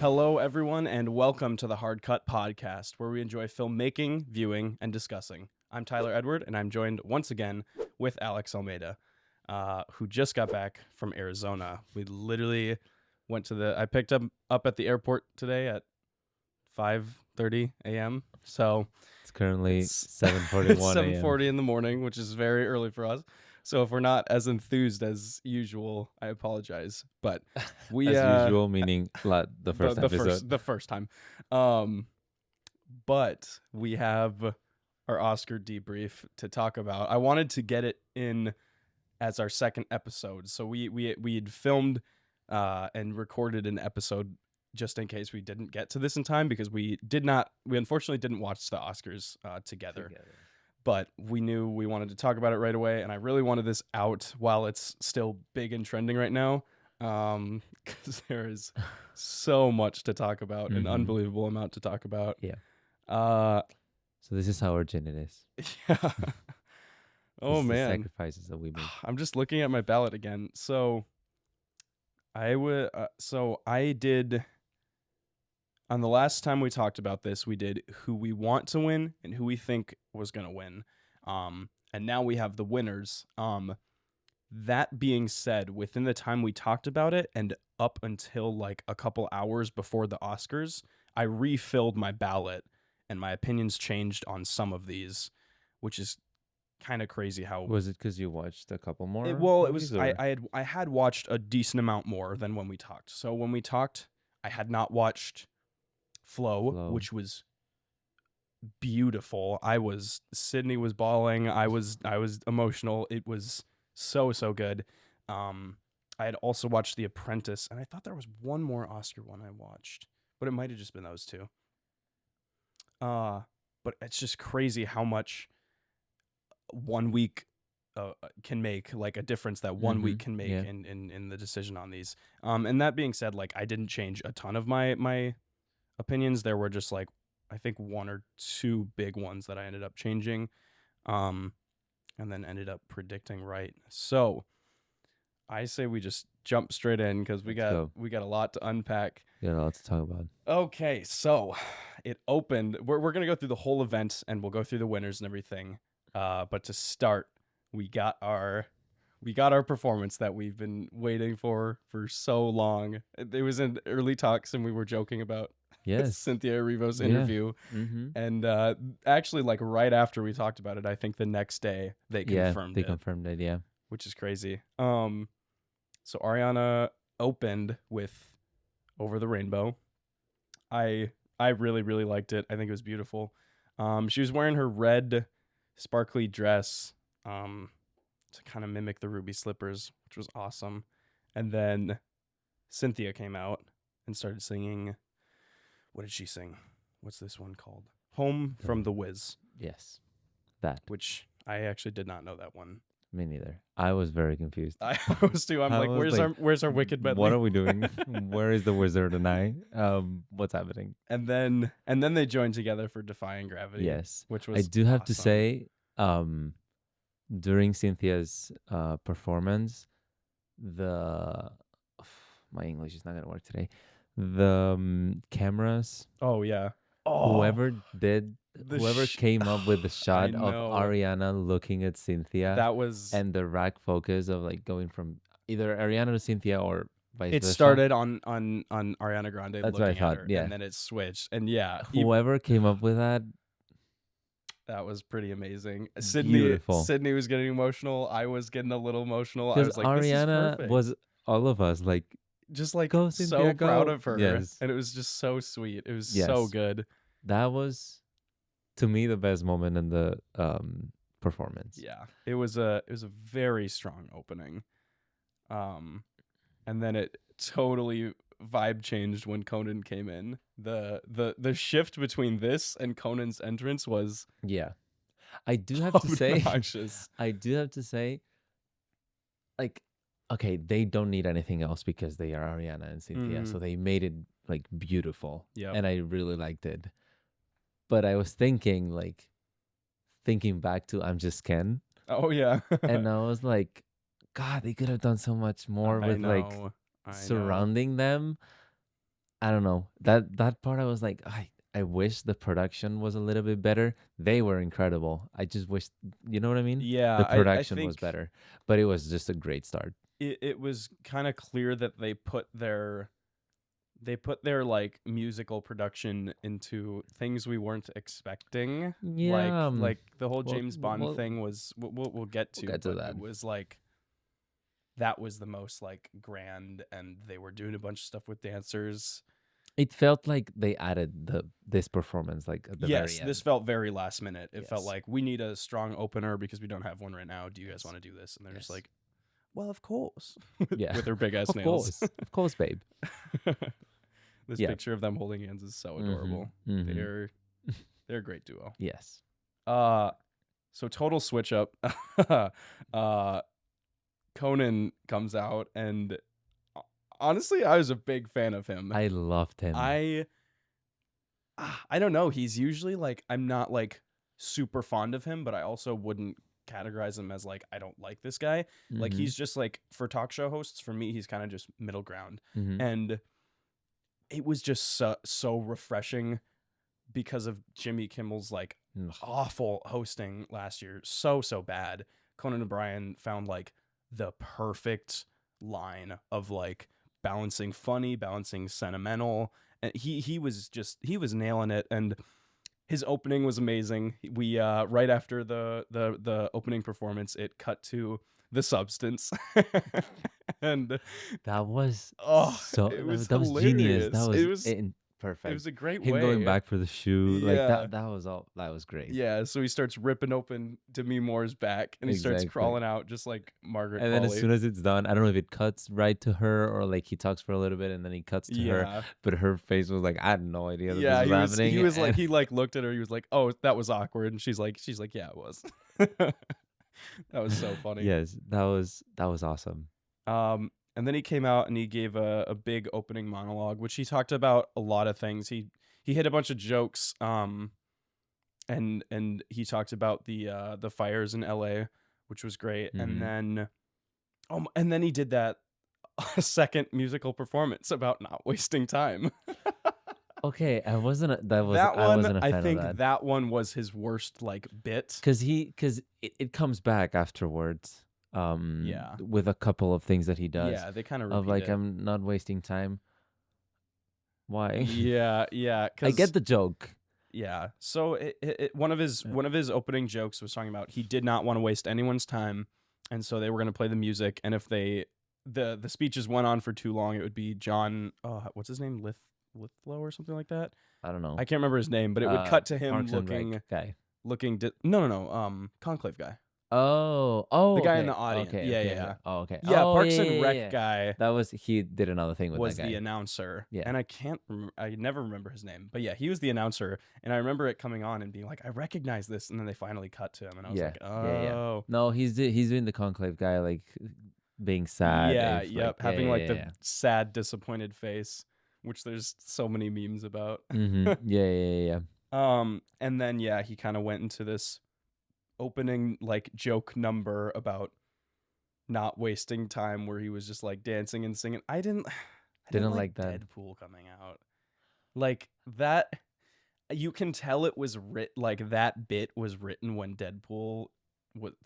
Hello, everyone, and welcome to the Hard Cut Podcast, where we enjoy filmmaking, viewing, and discussing. I'm Tyler Edward, and I'm joined once again with Alex Almeida, who just got back from Arizona. We literally went to I picked him up at the airport today at 5:30 a.m. So It's currently it's 7:41 it's a.m. 7:40 in the morning, which is very early for us. So if we're not as enthused as usual, I apologize. But we As usual, meaning the first episode. the first time. But we have our Oscar debrief to talk about. I wanted to get it in as our second episode. So we had filmed and recorded an episode just in case we didn't get to this in time, because we unfortunately didn't watch the Oscars together. But we knew we wanted to talk about it right away, and I really wanted this out while it's still big and trending right now, because there is so much to talk about, an unbelievable amount to talk about. Yeah. So this is how urgent it is. Yeah. Oh, the man. Sacrifices that we make. I'm just looking at my ballot again. So I did... On the last time we talked about this, we did who we want to win and who we think was going to win. And now we have the winners. That being said, within the time we talked about it and up until like a couple hours before the Oscars, I refilled my ballot and my opinions changed on some of these, which is kind of crazy. How was it? Because you watched a couple more? I had watched a decent amount more than when we talked. So when we talked, I had not watched Flow, which was beautiful. Sydney was bawling. I was emotional. It was so good. I had also watched The Apprentice, and I thought there was one more Oscar one I watched, but it might have just been those two. But it's just crazy how much 1 week can make, like, a difference that 1 week can make in the decision on these. And that being said, like, I didn't change a ton of my opinions. There were just like, I think one or two big ones that I ended up changing, and then ended up predicting right. So I say we just jump straight in, because we got a lot to unpack. Yeah, a lot to talk about. Okay, so it opened. We're gonna go through the whole event and we'll go through the winners and everything. But to start, we got our performance that we've been waiting for so long. It was in early talks, and we were joking about Cynthia Erivo's interview. And actually, like, right after we talked about it, I think the next day they confirmed it. Yeah, which is crazy. So Ariana opened with Over the Rainbow. I really liked it. I think it was beautiful. She was wearing her red sparkly dress to kind of mimic the ruby slippers, which was awesome. And then Cynthia came out and started singing. What did she sing? What's this one called? Home from the Wiz. Yes, that. Which I actually did not know that one. Me neither. I was very confused. I was too. I'm like, where's our Wicked medley? What are we doing? Where is the Wizard and I? What's happening? And then they joined together for Defying Gravity. Yes, which was I do have awesome. to say, during Cynthia's performance, my English is not gonna work today. The cameras. Oh yeah. Whoever came up with the shot of Ariana looking at Cynthia, that was, and the rack focus of like going from either Ariana to Cynthia or vice versa. It started on Ariana Grande. That's what I thought. Her, yeah, and then it switched. And yeah, whoever came up with that was pretty amazing. Beautiful. Sydney was getting emotional. I was getting a little emotional. I was like, Ariana was all of us like. Just like go, Cynthia, so go. proud of her. Yes. And it was just so sweet. It was so good. That was, to me, the best moment in the performance. Yeah. It was a very strong opening. And then it totally vibe changed when Conan came in. The shift between this and Conan's entrance was I do have to say like, okay, they don't need anything else because they are Ariana and Cynthia. So they made it like beautiful. Yeah. And I really liked it. But I was thinking back to I'm Just Ken. Oh yeah. And I was like, God, they could have done so much more with surrounding them. I don't know. That part I was like, I wish the production was a little bit better. They were incredible. I just wish, you know what I mean? Yeah, The I production was think better, but it was just a great start. it was kind of clear that they put their like musical production into things we weren't expecting. Yeah. Like the whole Well, James Bond we'll, thing was we'll get to, we'll get to but that. it was like that was the most like grand, and they were doing a bunch of stuff with dancers. It felt like they added this performance like at the very Yes, end. this felt very last minute. It felt Yes. like we need a strong opener because we don't have one right now. Do you guys Yes. want to do this? And they're just Yes. like, well, of course. Yeah. With their big ass Of nails. course. Of course, babe. This Yeah. picture of them holding hands is so adorable. Mhm. They're a great duo. Yes. So total switch up. Conan comes out, and honestly, I was a big fan of him. I loved him. I don't know. He's usually like, I'm not like super fond of him, but I also wouldn't categorize him as like, I don't like this guy. Like, he's just like, for talk show hosts, for me, he's kind of just middle ground. And it was just so refreshing because of Jimmy Kimmel's like awful hosting last year. So bad. Conan O'Brien found like the perfect line of like balancing funny, balancing sentimental. And he was nailing it. And his opening was amazing. We right after the opening performance, it cut to The Substance. And that was it was that was genius. That was it was perfect. It was a great him way. going back for the shoe, like Yeah. that was great. Yeah, so he starts ripping open Demi Moore's back, and he starts crawling out just like Margaret And then Qualley. as soon as it's done, I don't know if it cuts right to her or like he talks for a little bit and then he cuts to her, but her face was like, I had no idea that this was happening. He was like, he like looked at her, he was like, oh, that was awkward, and she's like, yeah, it was. That was so funny. Yes, that was awesome. And then he came out and he gave a big opening monologue, which he talked about a lot of things. He hit a bunch of jokes. And he talked about the fires in LA, which was great. And then he did that second musical performance about not wasting time. Okay, I wasn't a fan I think of that. that one was his worst like bit. Because it comes back afterwards. With a couple of things that he does. Yeah, they kind of like, I'm not wasting time. Why? Yeah. I get the joke. Yeah. So one of his opening jokes was talking about he did not want to waste anyone's time, and so they were going to play the music. And if the speeches went on for too long, it would be John. What's his name? Lithlow or something like that. I don't know. I can't remember his name, but it would cut to him Parks and Rec guy. No. Conclave guy. Oh, the guy okay. in the audience. Okay, Yeah. Oh, okay. Yeah, Oh, Parks yeah, and yeah, Rec yeah. guy That was he did another thing with was that guy. the announcer. Yeah. And I never remember his name, but yeah, he was the announcer. And I remember it coming on and being like, I recognize this, and then they finally cut to him, and I was like, oh, No, he's doing the Conclave guy, like being sad. Having the sad, disappointed face, which there's so many memes about. Yeah. And then he kind of went into this opening like joke number about not wasting time, where he was just like dancing and singing. I didn't like that Deadpool coming out like that. You can tell it was like that bit was written when Deadpool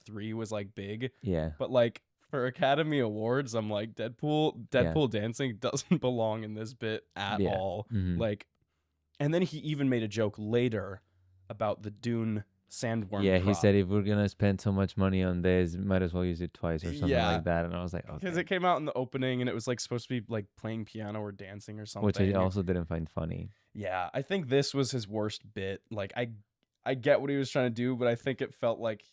3 was like big. Yeah. But like for Academy Awards, I'm like, Deadpool dancing doesn't belong in this bit at all. Like, and then he even made a joke later about the Dune sandworm. Yeah, prop. He said if we're gonna spend so much money on this, might as well use it twice or something like that. And I was like, okay. Because it came out in the opening and it was like supposed to be like playing piano or dancing or something, which I also didn't find funny. Yeah, I think this was his worst bit. Like, I get what he was trying to do, but I think it felt like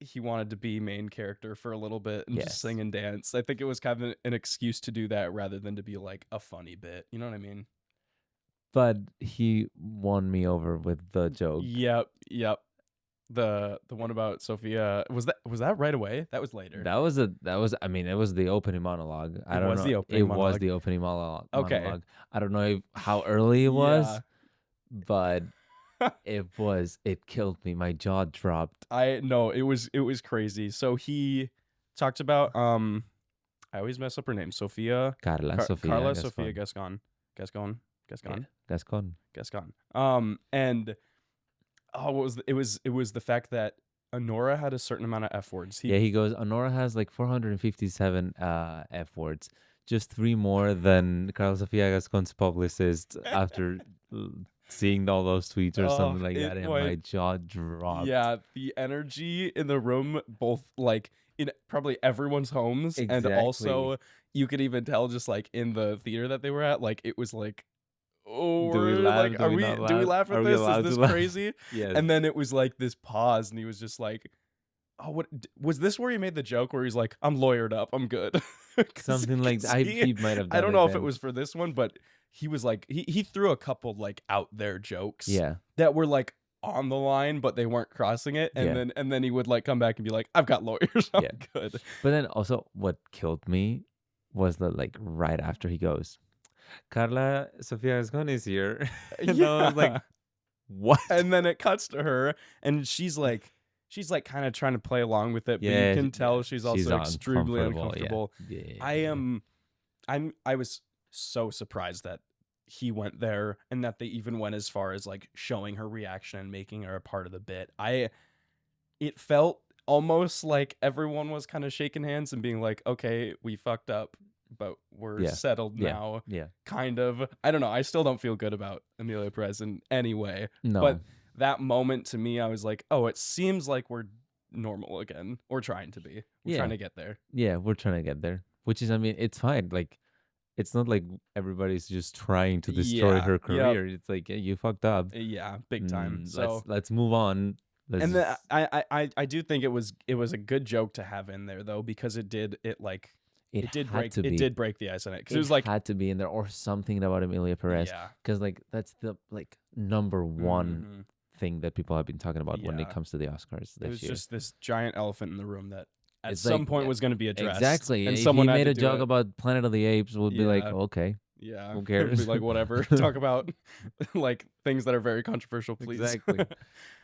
he wanted to be main character for a little bit and just sing and dance. I think it was kind of an excuse to do that rather than to be like a funny bit. You know what I mean? But he won me over with the joke. Yep. The one about Sophia, was that right away? That was later. That was I mean, it was the opening monologue. I don't know. It was the opening monologue. Okay. I don't know how early it was, but it killed me. My jaw dropped. It was crazy. So he talked about I always mess up her name. Carla Sofia Gascon. Gascon. And what was it was the fact that Honora had a certain amount of F words. He goes, Honora has like 457 F words, just 3 more than Carlos Sofia Gascon's publicist after seeing all those tweets or something like that, and my jaw dropped. Yeah, the energy in the room, both like in probably everyone's homes, and also you could even tell just like in the theater that they were at, like it was like, oh, do we laugh? Like, do we laugh at this? Is this crazy? Yes. And then it was like this pause, and he was just like, oh, what was this where he made the joke where he's like, I'm lawyered up, I'm good. Something like that. He might have done I don't know if it was for this one, but he was like, he threw a couple like out there jokes that were like on the line, but they weren't crossing it. And then he would like come back and be like, I've got lawyers, I'm good. But then also what killed me was that like right after he goes, Carla Sofia Gascon is here. And I was like, what? And then it cuts to her, and she's like kind of trying to play along with it, but you can tell she's also extremely uncomfortable. I was so surprised that he went there, and that they even went as far as like showing her reaction and making her a part of the bit. It felt almost like everyone was kind of shaking hands and being like, okay, we fucked up, but we're settled now. Kind of. I don't know. I still don't feel good about Amelia Perez in any way. No. But that moment to me, I was like, oh, it seems like we're normal again. We're trying to be. We're trying to get there. Yeah, we're trying to get there. Which is, I mean, it's fine. Like, it's not like everybody's just trying to destroy her career. It's like, you fucked up. Yeah, big time. So let's move on. I do think it was a good joke to have in there though, because it did break the ice on it, because it was like had to be in there, or something about Amelia Perez, because like that's the like number one thing that people have been talking about when it comes to the Oscars this year. It was just this giant elephant in the room that at some point was going to be addressed. Exactly. And if someone he made a joke about Planet of the Apes, we'll be like, okay. Yeah. Who cares? Be like, whatever. Talk about like things that are very controversial, please. Exactly.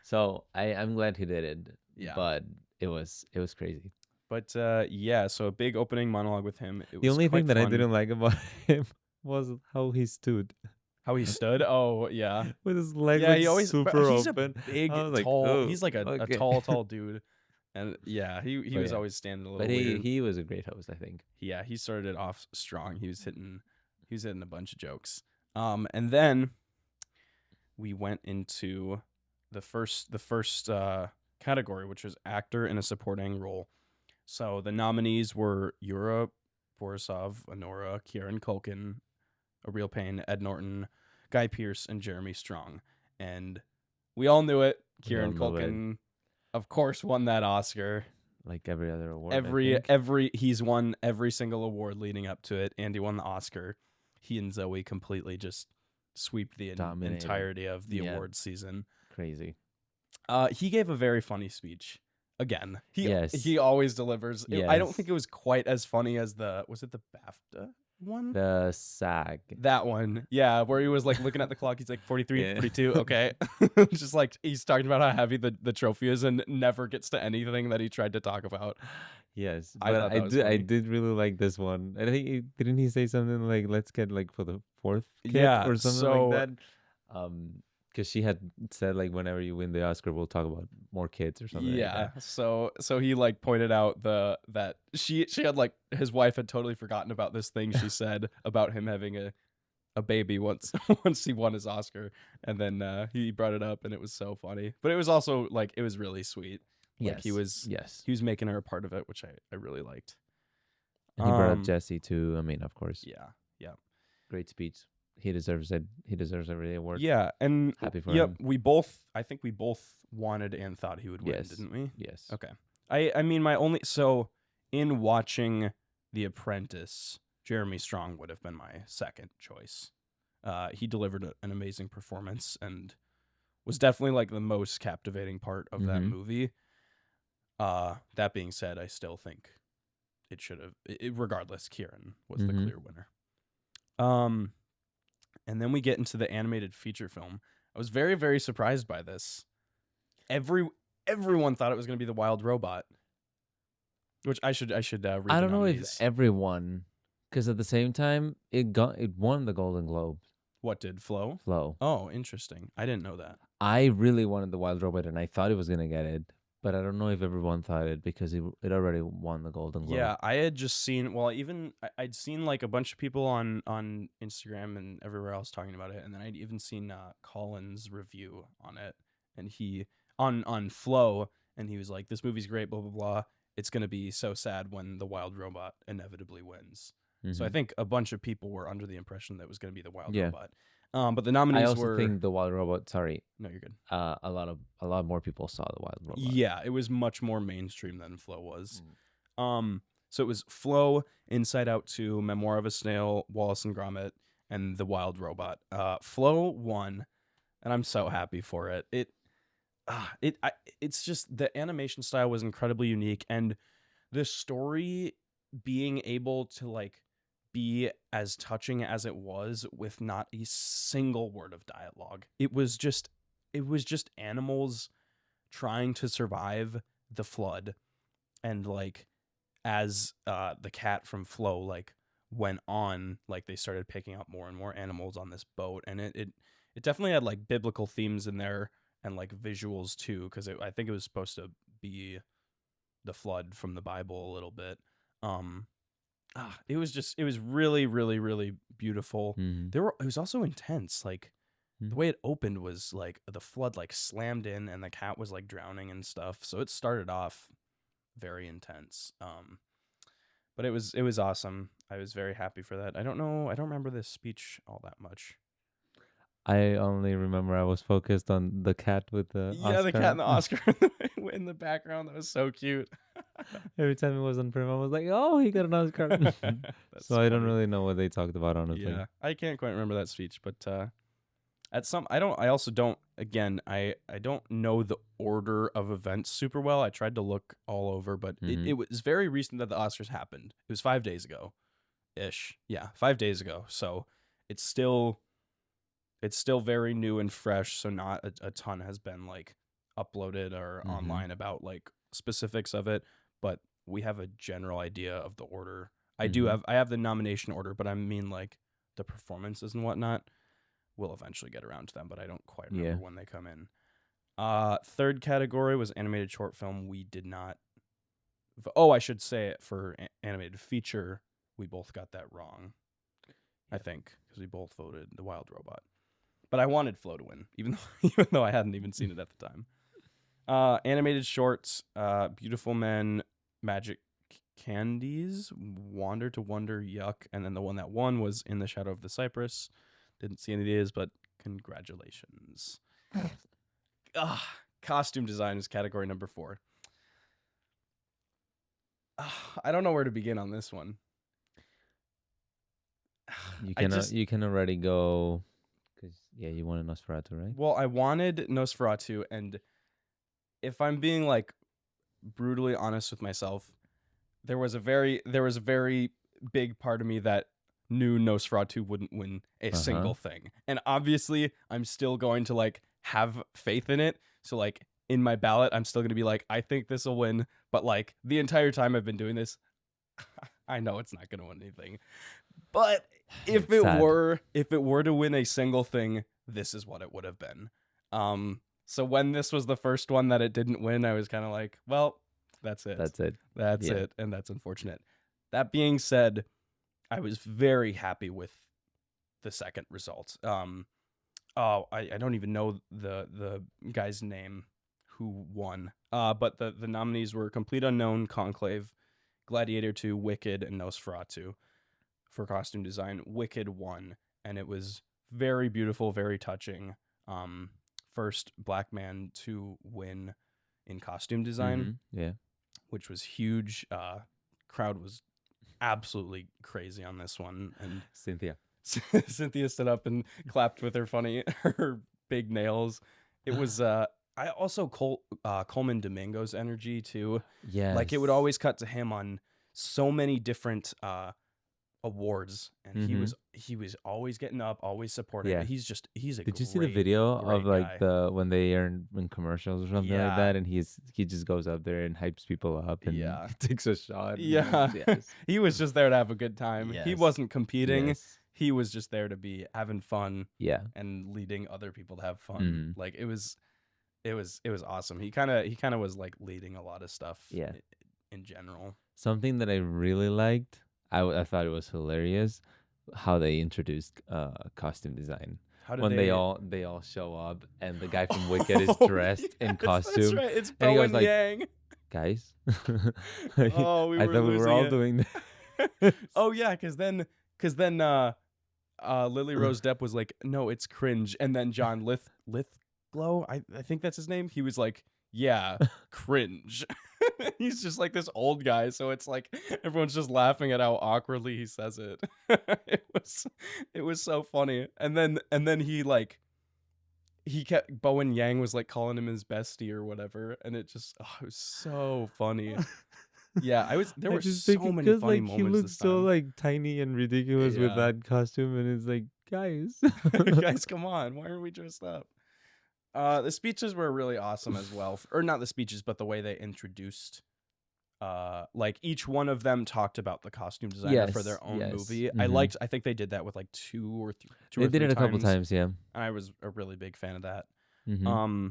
So I'm glad he did it. Yeah. But it was crazy. But so a big opening monologue with him. The only thing that I didn't like about him was how he stood. How he stood? Oh, yeah. With his legs super he's open. A big, tall. He's like a tall dude. And yeah, he was always standing a little weird. He was a great host, I think. Yeah, he started it off strong. He was hitting a bunch of jokes. And then we went into the first category, which was actor in a supporting role. So the nominees were Yura Borisov, Honora, Kieran Culkin, A Real Pain, Ed Norton, Guy Pearce, and Jeremy Strong. And we all knew it. Kieran Culkin, of course, won that Oscar. Like every other award. He's won every single award leading up to it, and he won the Oscar. He and Zoe completely just swept the entirety of the awards season. Crazy. He gave a very funny speech. Again, he always delivers. Yes. I don't think it was quite as funny as was it the BAFTA one? The SAG. That one. Yeah, where he was like looking at the clock. He's like 43, 42. Okay. Just like he's talking about how heavy the trophy is and never gets to anything that he tried to talk about. Yes. But I did really like this one. I think didn't he say something like, let's get like for the 4th kid or something like that? Because she had said like, whenever you win the Oscar, we'll talk about more kids or something. Yeah. Like that. So he like pointed out that she had like his wife had totally forgotten about this thing she said about him having a baby once he won his Oscar, and then he brought it up, and it was so funny. But it was also like it was really sweet. Like he was making her a part of it, which I really liked. And he brought up Jesse too. I mean, of course. Yeah. Great speech. He deserves it. He deserves every award. Yeah, and happy for him. I think we both wanted and thought he would win, didn't we? Yes. Okay. I mean, in watching The Apprentice, Jeremy Strong would have been my second choice. He delivered an amazing performance and was definitely like the most captivating part of that movie. That being said, I still think it should have. Regardless, Kieran was the clear winner. And then we get into the animated feature film. I was very, very surprised by this. Everyone thought it was going to be The Wild Robot, which I should read. I don't know if everyone, Because at the same time, it won the Golden Globe. What did Flow? Flow. Oh, interesting. I didn't know that. I really wanted The Wild Robot, and I thought it was gonna get it, but I don't know if everyone thought it because it already won the Golden Globe. Yeah, I had just seen. Well, I'd seen like a bunch of people on Instagram and everywhere else talking about it, and then I'd even seen Colin's review on it, and he on Flow, and he was like, "This movie's great, blah blah blah. It's gonna be so sad when the Wild Robot inevitably wins." So I think a bunch of people were under the impression that it was going to be the Wild Robot. But the nominees I also were. think the Wild Robot. Sorry, no, you're good. A lot more people saw the Wild Robot. Yeah, it was much more mainstream than Flow was. So it was Flow, Inside Out 2, Memoir of a Snail, Wallace and Gromit, and the Wild Robot. Flow won, and I'm so happy for it. It's just the animation style was incredibly unique, and the story being able to like be as touching as it was with not a single word of dialogue. It was just animals trying to survive the flood, and like as the cat from Flow like went on, like they started picking up more and more animals on this boat, and it definitely had like biblical themes in there and like visuals too, because I think it was supposed to be the flood from the Bible a little bit. It was really, really, really beautiful. It was also intense. Like the way it opened was like the flood like slammed in and the cat was like drowning and stuff. So it started off very intense. But it was awesome. I was very happy for that. I don't remember this speech all that much. I only remember I was focused on the cat with the Oscar. The cat and the Oscar in the background. That was so cute. Every time it was on film, I was like, "Oh, he got an Oscar." So I don't really know what they talked about, honestly. Yeah, I can't quite remember that speech, but I also don't. Again, I don't know the order of events super well. I tried to look all over, but it was very recent that the Oscars happened. It was 5 days ago, ish. Yeah, 5 days ago. So it's still very new and fresh. So not a ton has been like uploaded or online about like specifics of it, but we have a general idea of the order. I have the nomination order, but I mean like the performances and whatnot. We'll eventually get around to them, but I don't quite remember when they come in. Third category was animated short film. We did not. I should say it for animated feature. We both got that wrong, I think, because we both voted The Wild Robot. But I wanted Flow to win, even though I hadn't even seen it at the time. Animated shorts, Beautiful Men, Magic Candies, Wander to Wonder, Yuck, and then the one that won was In the Shadow of the Cypress. Didn't see any of these, but congratulations. Costume design is category number 4. I don't know where to begin on this one. You can already go, because you wanted Nosferatu, right? Well, I wanted Nosferatu, and if I'm being like brutally honest with myself, there was a very big part of me that knew Nosferatu wouldn't win a single thing. And obviously I'm still going to like have faith in it. So like in my ballot, I'm still going to be like, I think this will win. But like the entire time I've been doing this, I know it's not going to win anything. But if it were to win a single thing, this is what it would have been. So when this was the first one that it didn't win, I was kind of like, well, that's it. That's it. And that's unfortunate. That being said, I was very happy with the second result. I don't even know the guy's name who won. But the nominees were Complete Unknown, Conclave, Gladiator 2, Wicked, and Nosferatu. For costume design, Wicked won, and it was very beautiful, very touching. First black man to win in costume design, which was huge. Crowd was absolutely crazy on this one, and Cynthia stood up and clapped with her big nails. It was I also Coleman Domingo's energy too. Yeah, like it would always cut to him on so many different awards, and Mm-hmm. he was always getting up, always supporting. Yeah. He's a Did you see the great video of great like guy. the when they are in commercials or something like Yeah, that, and he just goes up there and hypes people up and yeah, takes a shot and yeah. yes, He was just there to have a good time. He yes, wasn't competing. yes, He was just there to be having fun yeah, and leading other people to have fun. mm-hmm. Like it was awesome. He kind of was like leading a lot of stuff Yeah. in general. Something that I really liked, I thought it was hilarious, how they introduced costume design. How did When they? they all show up and the guy from Wicked is Oh, dressed in yes, that's costume, right. It's and he goes Bowen like, Yang. "Guys, Oh, we I were thought we were losing all it. doing this." Oh yeah, because then Lily Rose Depp was like, no, it's cringe, and then John Lithgow, I think that's his name. He was like, yeah, cringe. He's just like this old guy, so it's like everyone's just laughing at how awkwardly he says it. It was so funny, and then he kept Bowen Yang was like calling him his bestie or whatever, and it was so funny. Yeah, there I were just so think many because funny like he moments looks this so time. like tiny and ridiculous with Yeah. that costume, and it's like, guys, Guys, come on. Why aren't we dressed up? The speeches were really awesome as well. Or not the speeches, but the way they introduced like each one of them talked about the costume designer for yes, their own yes, movie. mm-hmm. I think they did that with like two They or did three it a couple times. times, yeah. And I was a really big fan of that. Mm-hmm.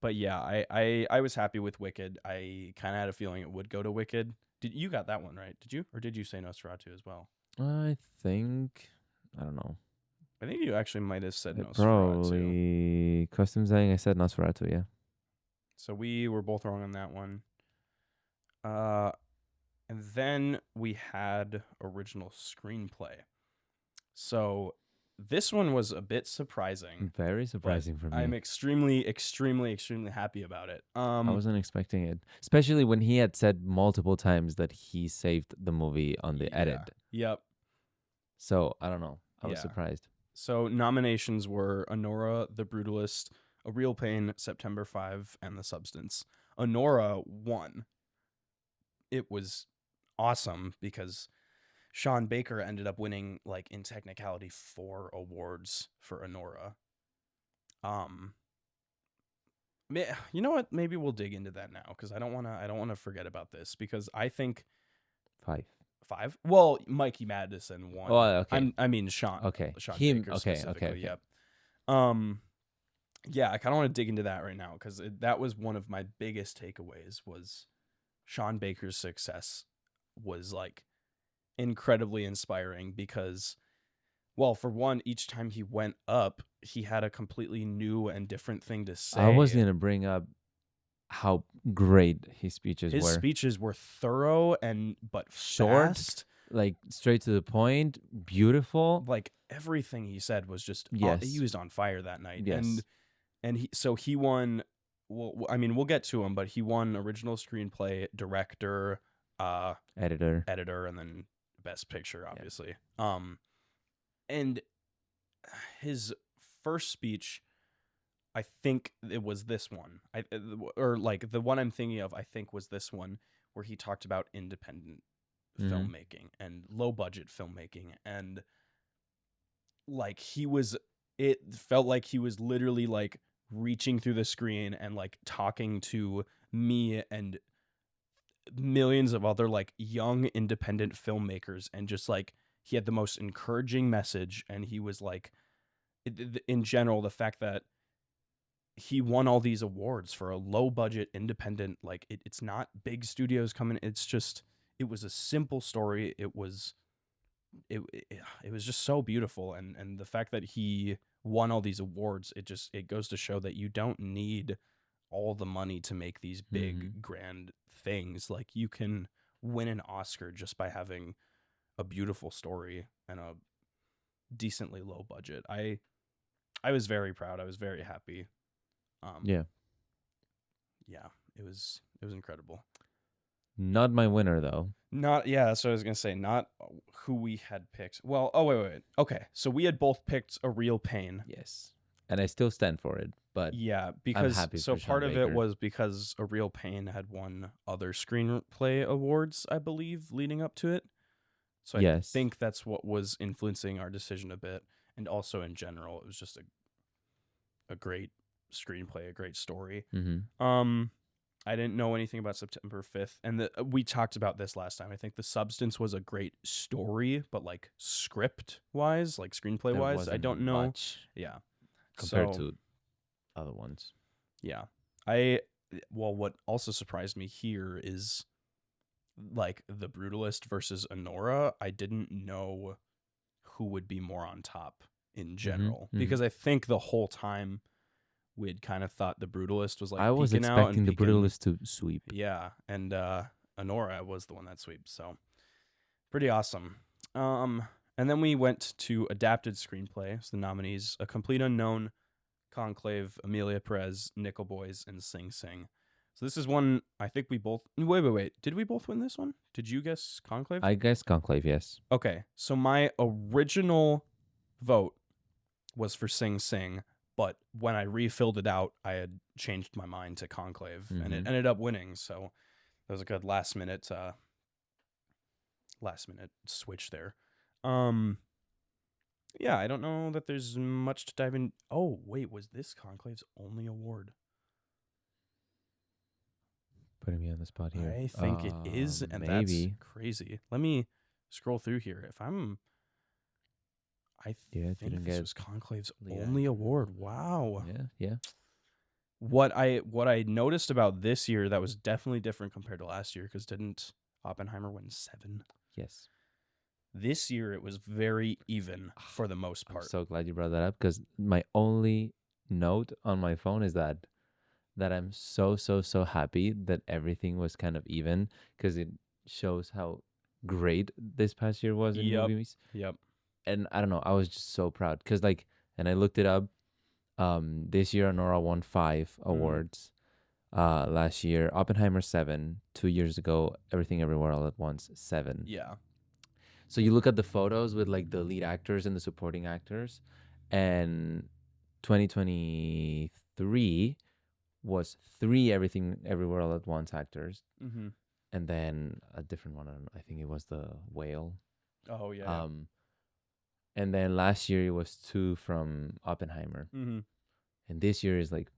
But yeah, I was happy with Wicked. I kind of had a feeling it would go to Wicked. You got that one right? Did you, or did you say Nosferatu as well? I think I don't know. I think you actually might have said Nosferatu. Probably costume design. I said Nosferatu, yeah. So we were both wrong on that one. And then we had original screenplay. So this one was a bit surprising. Very surprising for me. I'm extremely, extremely, extremely happy about it. I wasn't expecting it, especially when he had said multiple times that he saved the movie on the edit. Yep. So I don't know. I was surprised. So nominations were Honora, The Brutalist, A Real Pain, September 5, and The Substance. Honora won. It was awesome because Sean Baker ended up winning, like, in technicality, 4 awards for Honora. You know what? Maybe we'll dig into that now because I don't want to forget about this because I think 5. Well, Mikey Madison won. Oh, okay. I mean Sean. Okay. Sean Him. Baker Okay. specifically. Okay. Yep. Yeah, I kind of want to dig into that right now because that was one of my biggest takeaways. Was Sean Baker's success was like incredibly inspiring because, well, for one, each time he went up, he had a completely new and different thing to say. I was gonna bring up how great his speeches were. His speeches were thorough but short, fast. Like straight to the point, beautiful. Like everything he said was just he was on fire that night. Yes. And he won. Well, I mean, we'll get to him, but he won original screenplay, director, editor, and then best picture, obviously. Yeah. And his first speech, I think it was this one. Or like the one I'm thinking of, I think was this one where he talked about independent filmmaking and low budget filmmaking, and like it felt like he was literally like reaching through the screen and like talking to me and millions of other like young independent filmmakers, and just like he had the most encouraging message. And he was like, in general, the fact that he won all these awards for a low budget independent, like it's not big studios coming, it's just, it was a simple story. It was just so beautiful, and the fact that he won all these awards, it goes to show that you don't need all the money to make these big grand things. Like you can win an Oscar just by having a beautiful story and a decently low budget. I was very proud. I was very happy. Yeah, it was incredible. Not my winner though. That's what I was gonna say. Not who we had picked. Well, wait. Okay, so we had both picked A Real Pain. Yes, and I still stand for it. But yeah, because part of it was because A Real Pain had won other screenplay awards, I believe, leading up to it. So I think that's what was influencing our decision a bit. And also in general, it was just a great screenplay, a great story. I didn't know anything about September 5th. And we talked about this last time. I think The Substance was a great story, but like script wise, like screenplay wise, I don't know. Much compared to other ones. Yeah. What also surprised me here is like The Brutalist versus Anora. I didn't know who would be more on top in general, because I think the whole time we'd kind of thought The Brutalist was like I was expecting The Brutalist to sweep. Yeah, and Anora was the one that sweeps, so pretty awesome. And then we went to adapted screenplay. So the nominees: A Complete Unknown, Conclave, Amelia Perez, Nickel Boys, and Sing Sing. So this is one I think we both... Wait. Did we both win this one? Did you guess Conclave? I guess Conclave, yes. Okay, so my original vote was for Sing Sing, but when I refilled it out, I had changed my mind to Conclave, and it ended up winning. So that was a good last minute switch there. Yeah, I don't know that there's much to dive in. Oh, wait, was this Conclave's only award? Putting me on the spot here. I think it is, and maybe. That's crazy. Let me scroll through here. I think this was Conclave's only award. Wow. Yeah. What I noticed about this year that was definitely different compared to last year, because didn't Oppenheimer win 7? Yes. This year it was very even for the most part. I'm so glad you brought that up, because my only note on my phone is that I'm so happy that everything was kind of even, because it shows how great this past year was in movies. Yep. And I don't know, I was just so proud, because and I looked it up. This year Anora won 5 awards. Last year Oppenheimer 7. 2 years ago Everything Everywhere All at Once 7. Yeah. So you look at the photos with like the lead actors and the supporting actors, and 2023 was 3 Everything Everywhere All at Once actors, and then a different one. I think it was The Whale. Oh yeah. And then last year it was 2 from Oppenheimer, and this year is like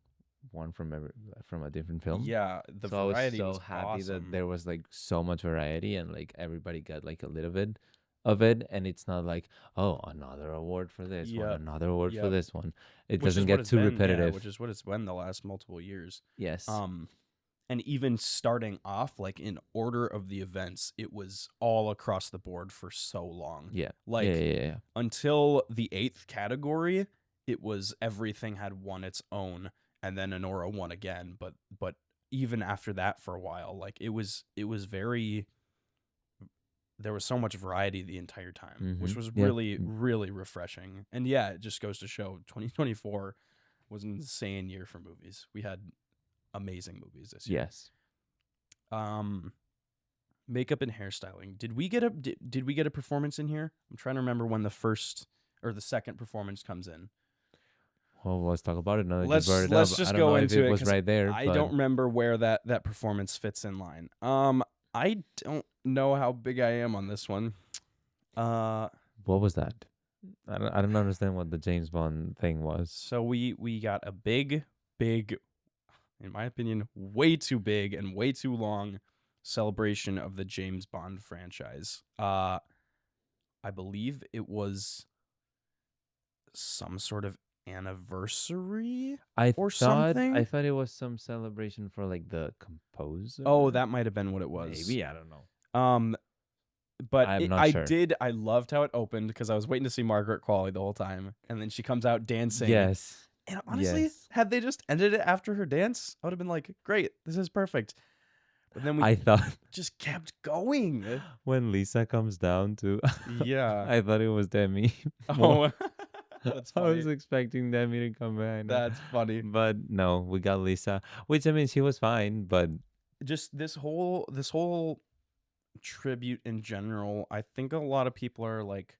1 from a different film. Yeah, the variety. I was so happy awesome. That there was like so much variety, and like everybody got like a little bit of it, and it's not like, oh, another award for this one, another award for this one. It doesn't get too repetitive, which is what it's been the last multiple years. Yes. And even starting off like in order of the events, it was all across the board for so long. Yeah. Like yeah. Until the 8th category, it was everything had won its own, and then Anora won again. But even after that, for a while, like it was very. There was so much variety the entire time, which was really, really refreshing. And yeah, it just goes to show 2024 was an insane year for movies. We had amazing movies this year. Yes. Makeup and hairstyling. Did we get a performance in here? I'm trying to remember when the first or the second performance comes in. Well, let's talk about it now that let's you brought it let's up. just I don't go know into if it was right there. I don't remember where that performance fits in line. I don't know how big I am on this one. What was that? I don't understand what the James Bond thing was. So we got a big, in my opinion, way too big and way too long celebration of the James Bond franchise. I believe it was some sort of anniversary something. I thought it was some celebration for like the composer. Oh, that might have been what it was. Maybe, I don't know. But I loved how it opened, because I was waiting to see Margaret Qualley the whole time, and then she comes out dancing. Yes. And honestly, had they just ended it after her dance, I would have been like, great, this is perfect. But then I thought just kept going. When Lisa comes down too. Yeah. I thought it was Demi. Oh, that's funny. I was expecting Demi to come back. That's funny. But no, we got Lisa, which, I mean, she was fine, but just this whole tribute in general, I think a lot of people are like,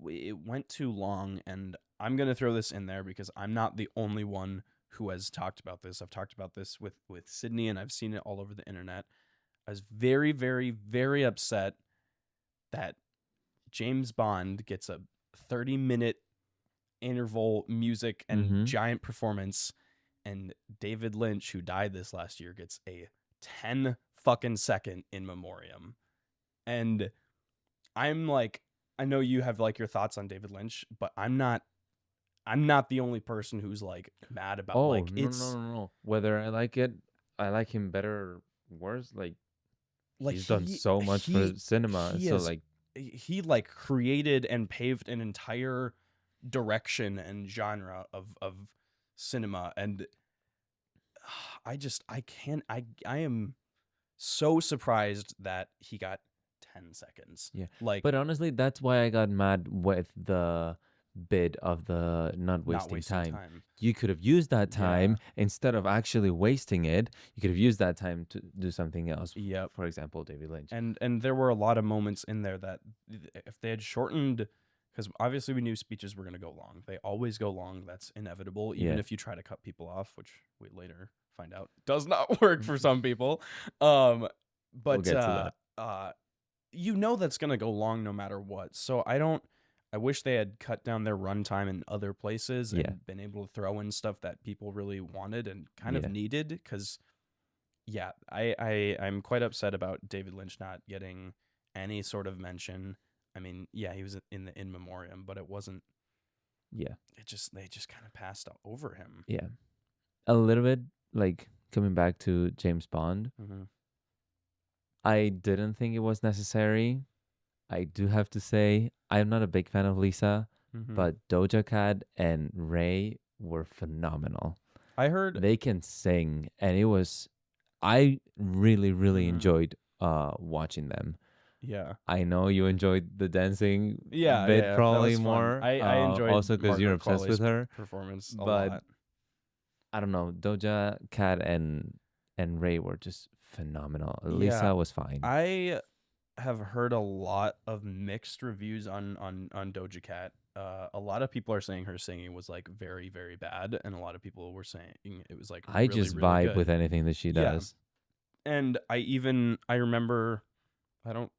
it went too long, and I'm going to throw this in there because I'm not the only one who has talked about this. I've talked about this with Sydney, and I've seen it all over the internet. I was very, very, very upset that James Bond gets a 30-minute interval music and giant performance, and David Lynch, who died this last year, gets a 10 fucking second in memoriam. And I'm like, I know you have like your thoughts on David Lynch, but I'm not the only person who's like mad about like no. Whether I like it, I like him better or worse. Like he's done so much for cinema. So like he like created and paved an entire direction and genre of cinema, and I am so surprised that he got 10 seconds. Yeah. Like, but honestly, that's why I got mad with the bit of the not wasting time. You could have used that time instead of actually wasting it. You could have used that time to do something else. Yep. For example, David Lynch. And there were a lot of moments in there that if they had shortened, because obviously we knew speeches were going to go long. They always go long. That's inevitable, even if you try to cut people off, which we later find out does not work for some people. But we'll get to that. You know that's going to go long no matter what. So I wish they had cut down their runtime in other places and been able to throw in stuff that people really wanted and kind of needed. Because, I'm quite upset about David Lynch not getting any sort of mention. I mean, he was in the in memoriam, but it wasn't. Yeah, they just kind of passed over him. Yeah, a little bit like coming back to James Bond. I didn't think it was necessary. I do have to say, I'm not a big fan of Lisa, but Doja Cat and Ray were phenomenal. I heard they can sing, and I really, really enjoyed watching them. Yeah. I know you enjoyed the dancing bit probably more. I enjoyed also because you're obsessed with her performance a lot. I don't know, Doja Cat and Ray were just phenomenal. Lisa was fine. I have heard a lot of mixed reviews on Doja Cat. A lot of people are saying her singing was like very, very bad, and a lot of people were saying it was like I really, just really vibe good with anything that she does. And I remember, I don't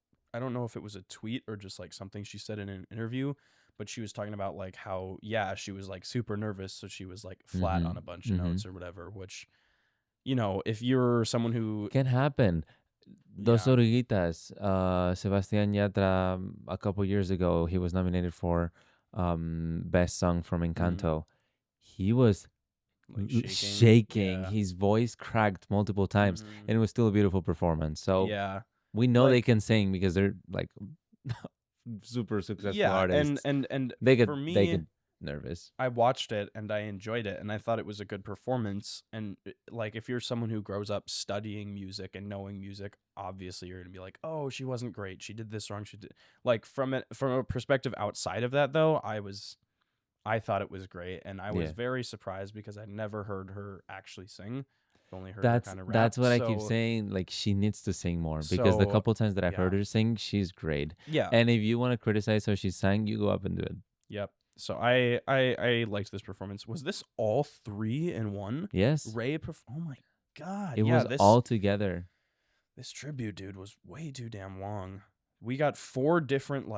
know if it was a tweet or just like something she said in an interview, but she was talking about like how she was like super nervous, so she was like flat on a bunch of notes or whatever, which, if you're someone who can happen. Dos Oruguitas, Sebastián Yatra, a couple years ago, he was nominated for Best Song from Encanto. He was like shaking. His voice cracked multiple times, and it was still a beautiful performance. So we know they can sing because they're like super successful artists. And they for me, they get nervous. I watched it and I enjoyed it, and I thought it was a good performance. And like, if you're someone who grows up studying music and knowing music, obviously you're gonna be like, oh, she wasn't great, she did this wrong, she did like from a perspective outside of that though, I thought it was great, and I was very surprised because I never heard her actually sing. Only heard her kind of rap. That's what I keep saying. Like, she needs to sing more because the couple times that I've heard her sing, she's great. Yeah. And if you want to criticize how she sang, you go up and do it. Yep. So I liked this performance. Was this all 3 in one? Yes. Ray oh my god. It was all together. This tribute, dude, was way too damn long. We got 4 different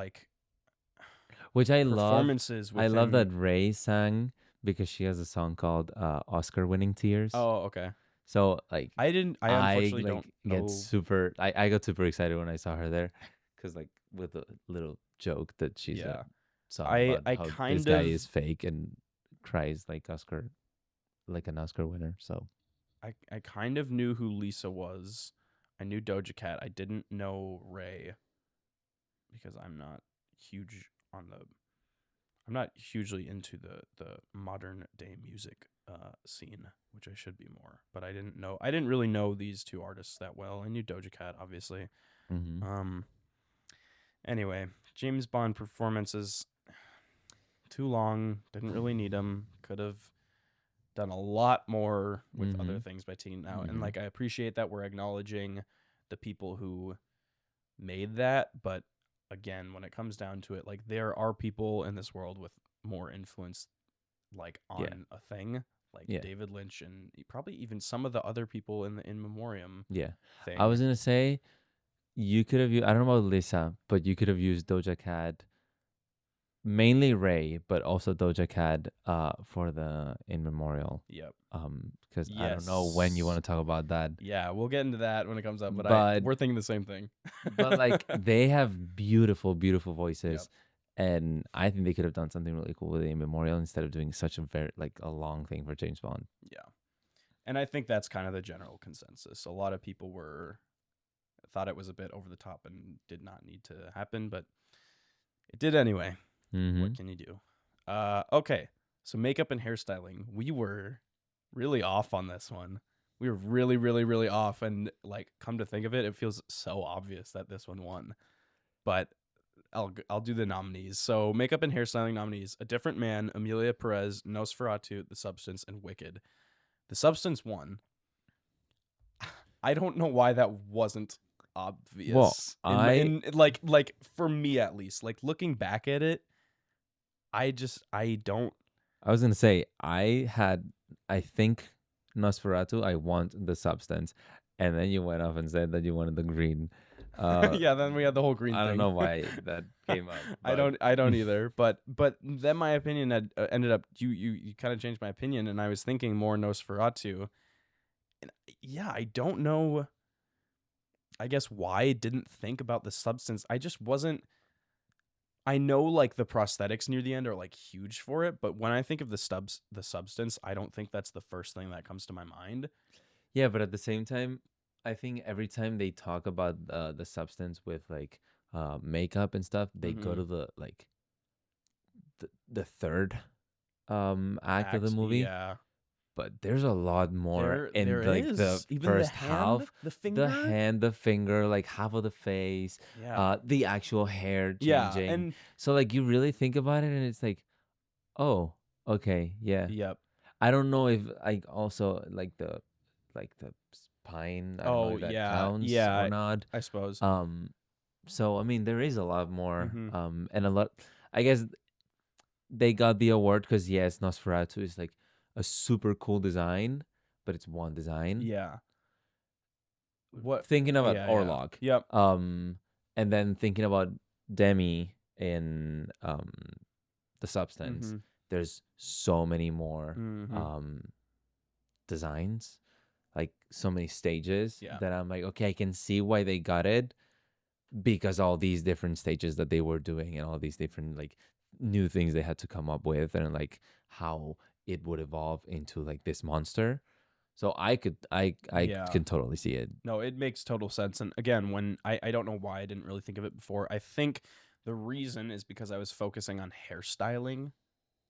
which I love. Performances. I love that Ray sang because she has a song called Oscar-winning Tears. Oh, okay. So like I unfortunately don't get super. I got super excited when I saw her there, because like with a little joke that she's a song about how this guy is fake and cries like an Oscar winner. So I kind of knew who Lisa was. I knew Doja Cat. I didn't know Ray because I'm not hugely into the modern day music scene, which I should be more. But I didn't really know these 2 artists that well. I knew Doja Cat, obviously. Anyway, James Bond performances too long. Didn't really need them. Could have done a lot more with other things by taking out. And like, I appreciate that we're acknowledging the people who made that, but again, when it comes down to it, like, there are people in this world with more influence, like, on a thing, like David Lynch, and probably even some of the other people in the in memoriam. Yeah, thing. I was gonna say, you could have used, I don't know about Lisa, but you could have used Doja Cat, mainly Ray, but also Doja Cat for the In Memorial. Yep. Because I don't know when you want Yes. to talk about that. Yeah, we'll get into that when it comes up, but But we're thinking the same thing. but like they have beautiful, beautiful Yep. voices. And I think they could have done something really cool with the In Memorial instead of doing such a a long thing for James Bond. Yeah. And I think that's kind of the general consensus. A lot of people thought it was a bit over the top and did not need to happen, but it did anyway. Mm-hmm. What can you do? Okay. So makeup and hairstyling. We were really off on this one. We were really, really, really off. And like, come to think of it, it feels so obvious that this one won. But I'll do the nominees. So makeup and hairstyling nominees: A Different Man, Amelia Perez, Nosferatu, The Substance, and Wicked. The Substance won. I don't know why that wasn't obvious. Well, like for me at least, like looking back at it, I don't. I was gonna say I think Nosferatu. I want The Substance, and then you went off and said that you wanted the green. Yeah, then we had the whole green thing. I don't know why that came up. I don't either. But then my opinion had ended up. You kind of changed my opinion, and I was thinking more Nosferatu. And yeah, I don't know. I guess why I didn't think about The Substance. I just wasn't. I know like the prosthetics near the end are like huge for it, but when I think of the Substance, I don't think that's the first thing that comes to my mind. Yeah, but at the same time, I think every time they talk about the Substance with like makeup and stuff, they go to the like the third act of the movie. Yeah. But there's a lot more in there like is. the Even first the hand, half. the finger, The hand, the finger, like half of the face, the actual hair changing. Yeah, and so like you really think about it, and it's like, oh, okay, yeah. Yep. I don't know if I also like the spine. I don't know if that counts or not. I suppose. So I mean, there is a lot more. Mm-hmm. And a lot. I guess they got the award because yes, Nosferatu is like a super cool design, but it's one design. Yeah. What thinking about Orlok? Yep. And then thinking about Demi in The Substance. Mm-hmm. There's so many more designs, like so many stages that I'm like, okay, I can see why they got it because all these different stages that they were doing and all these different like new things they had to come up with and like how it would evolve into like this monster. So I can totally see it. No, it makes total sense. And again, when I don't know why I didn't really think of it before. I think the reason is because I was focusing on hairstyling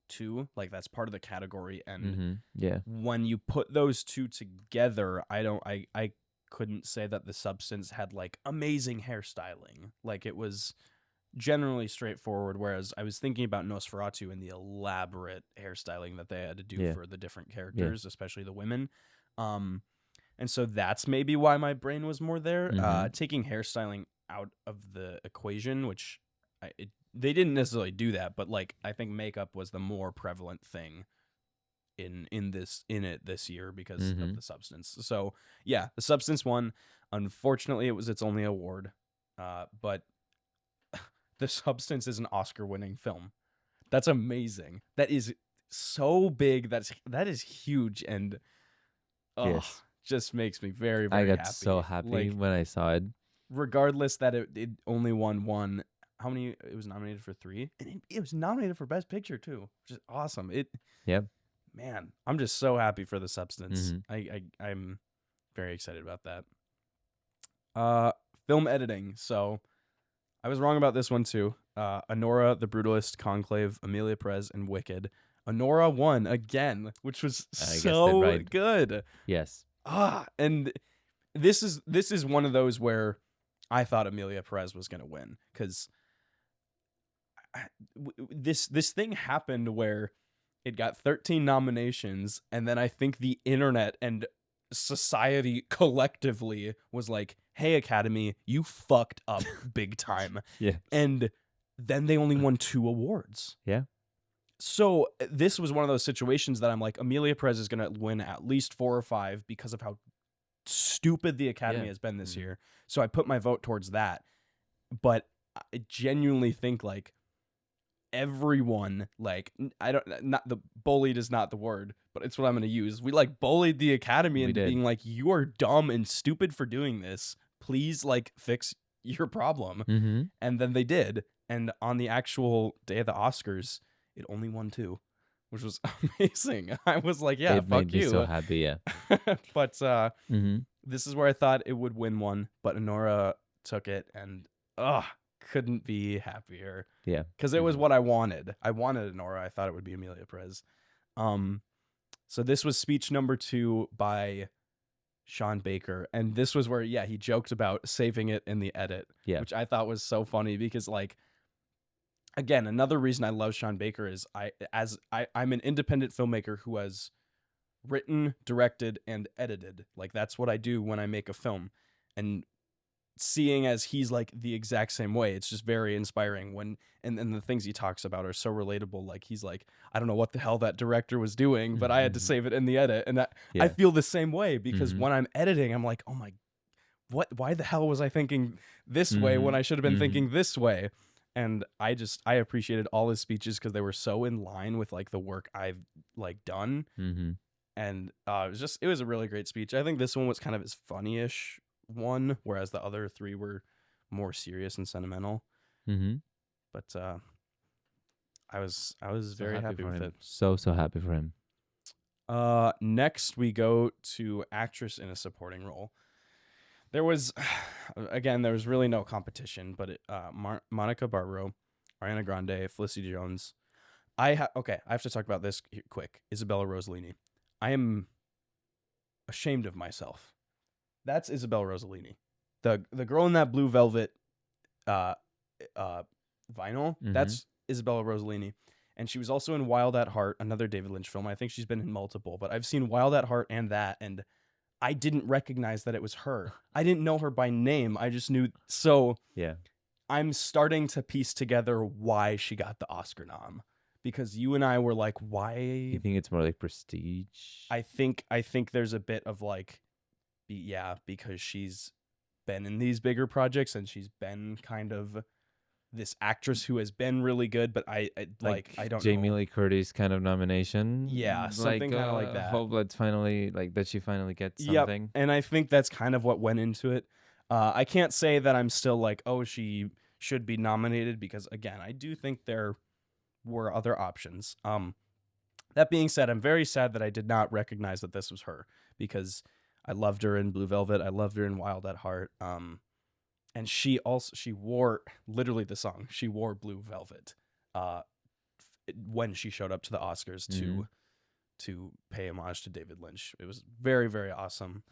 too. Like that's part of the category. And when you put those two together, I couldn't say that The Substance had like amazing hairstyling. Like it was generally straightforward, whereas I was thinking about Nosferatu and the elaborate hairstyling that they had to do for the different characters, especially the women. And so that's maybe why my brain was more there. Taking hairstyling out of the equation, which they didn't necessarily do that, but like I think makeup was the more prevalent thing in it this year because of The Substance. So yeah, The Substance won. Unfortunately, it was its only award, but The Substance is an Oscar-winning film. That's amazing. That is so big. That is huge, and just makes me very, very happy. I got so happy when I saw it. Regardless that it only won one. How many? It was nominated for 3, and it was nominated for Best Picture too, which is awesome. Man, I'm just so happy for The Substance. I'm very excited about that. Film editing. So I was wrong about this one too. Anora, The Brutalist, Conclave, Amelia Perez, and Wicked. Anora won again, which was so good. Yes. And this is one of those where I thought Amelia Perez was going to win because this thing happened where it got 13 nominations, and then I think the internet and society collectively was like, hey, Academy, you fucked up big time. And then they only won 2 awards. So this was one of those situations that I'm like, Amelia Perez is going to win at least 4 or 5 because of how stupid the Academy has been this year. So I put my vote towards that. But I genuinely think like everyone, like, I don't, not the bullied is not the word, but it's what I'm going to use. We like bullied the Academy into being like, you are dumb and stupid for doing this. Please like fix your problem. Mm-hmm. And then they did. And on the actual day of the Oscars, it only won 2, which was amazing. I was like, yeah, it fuck made you. me so happy, yeah. But Mm-hmm. this is where I thought it would win one, but Honora took it, and couldn't be happier. Yeah. Because it was what I wanted. I wanted Honora. I thought it would be Amelia Perez. So this was speech number 2 by Sean Baker, and this was where, he joked about saving it in the edit, which I thought was so funny because, like, again, another reason I love Sean Baker is I'm an independent filmmaker who has written, directed, and edited. Like, that's what I do when I make a film. And seeing as he's like the exact same way, it's just very inspiring when and the things he talks about are so relatable. Like, he's like, I don't know what the hell that director was doing, but I had to save it in the edit. And that I feel the same way because when I'm editing, I'm like, oh my, why the hell was I thinking this way when I should have been thinking this way? And I appreciated all his speeches because they were so in line with like the work I've like done. And it was a really great speech. I think this one was kind of his funny-ish one, whereas the other 3 were more serious and sentimental. But I was very happy with it. So happy for him. Next we go to actress in a supporting role. There was really no competition, but Monica Barbaro, Ariana Grande, Felicity Jones. I have to talk about this quick. Isabella Rossellini. I am ashamed of myself. That's Isabella Rossellini, the girl in that blue velvet vinyl. That's Isabella Rossellini, and she was also in Wild at Heart, another David Lynch film. I think she's been in multiple, but I've seen Wild at Heart and that, and I didn't recognize that it was her. I didn't know her by name. I just knew. So I'm starting to piece together why she got the Oscar nom. Because you and I were like, why? You think it's more like prestige? I think there's a bit of like, because she's been in these bigger projects and she's been kind of this actress who has been really good, but I don't Jamie know. Lee Curtis kind of nomination. Yeah, something kind of like that. Hope that she finally gets something. Yep. And I think that's kind of what went into it. I can't say that I'm still like, oh, she should be nominated, because again, I do think there were other options. That being said, I'm very sad that I did not recognize that this was her, because I loved her in Blue Velvet. I loved her in Wild at Heart. And she wore literally the song. She wore Blue Velvet when she showed up to the Oscars to pay homage to David Lynch. It was very, very awesome.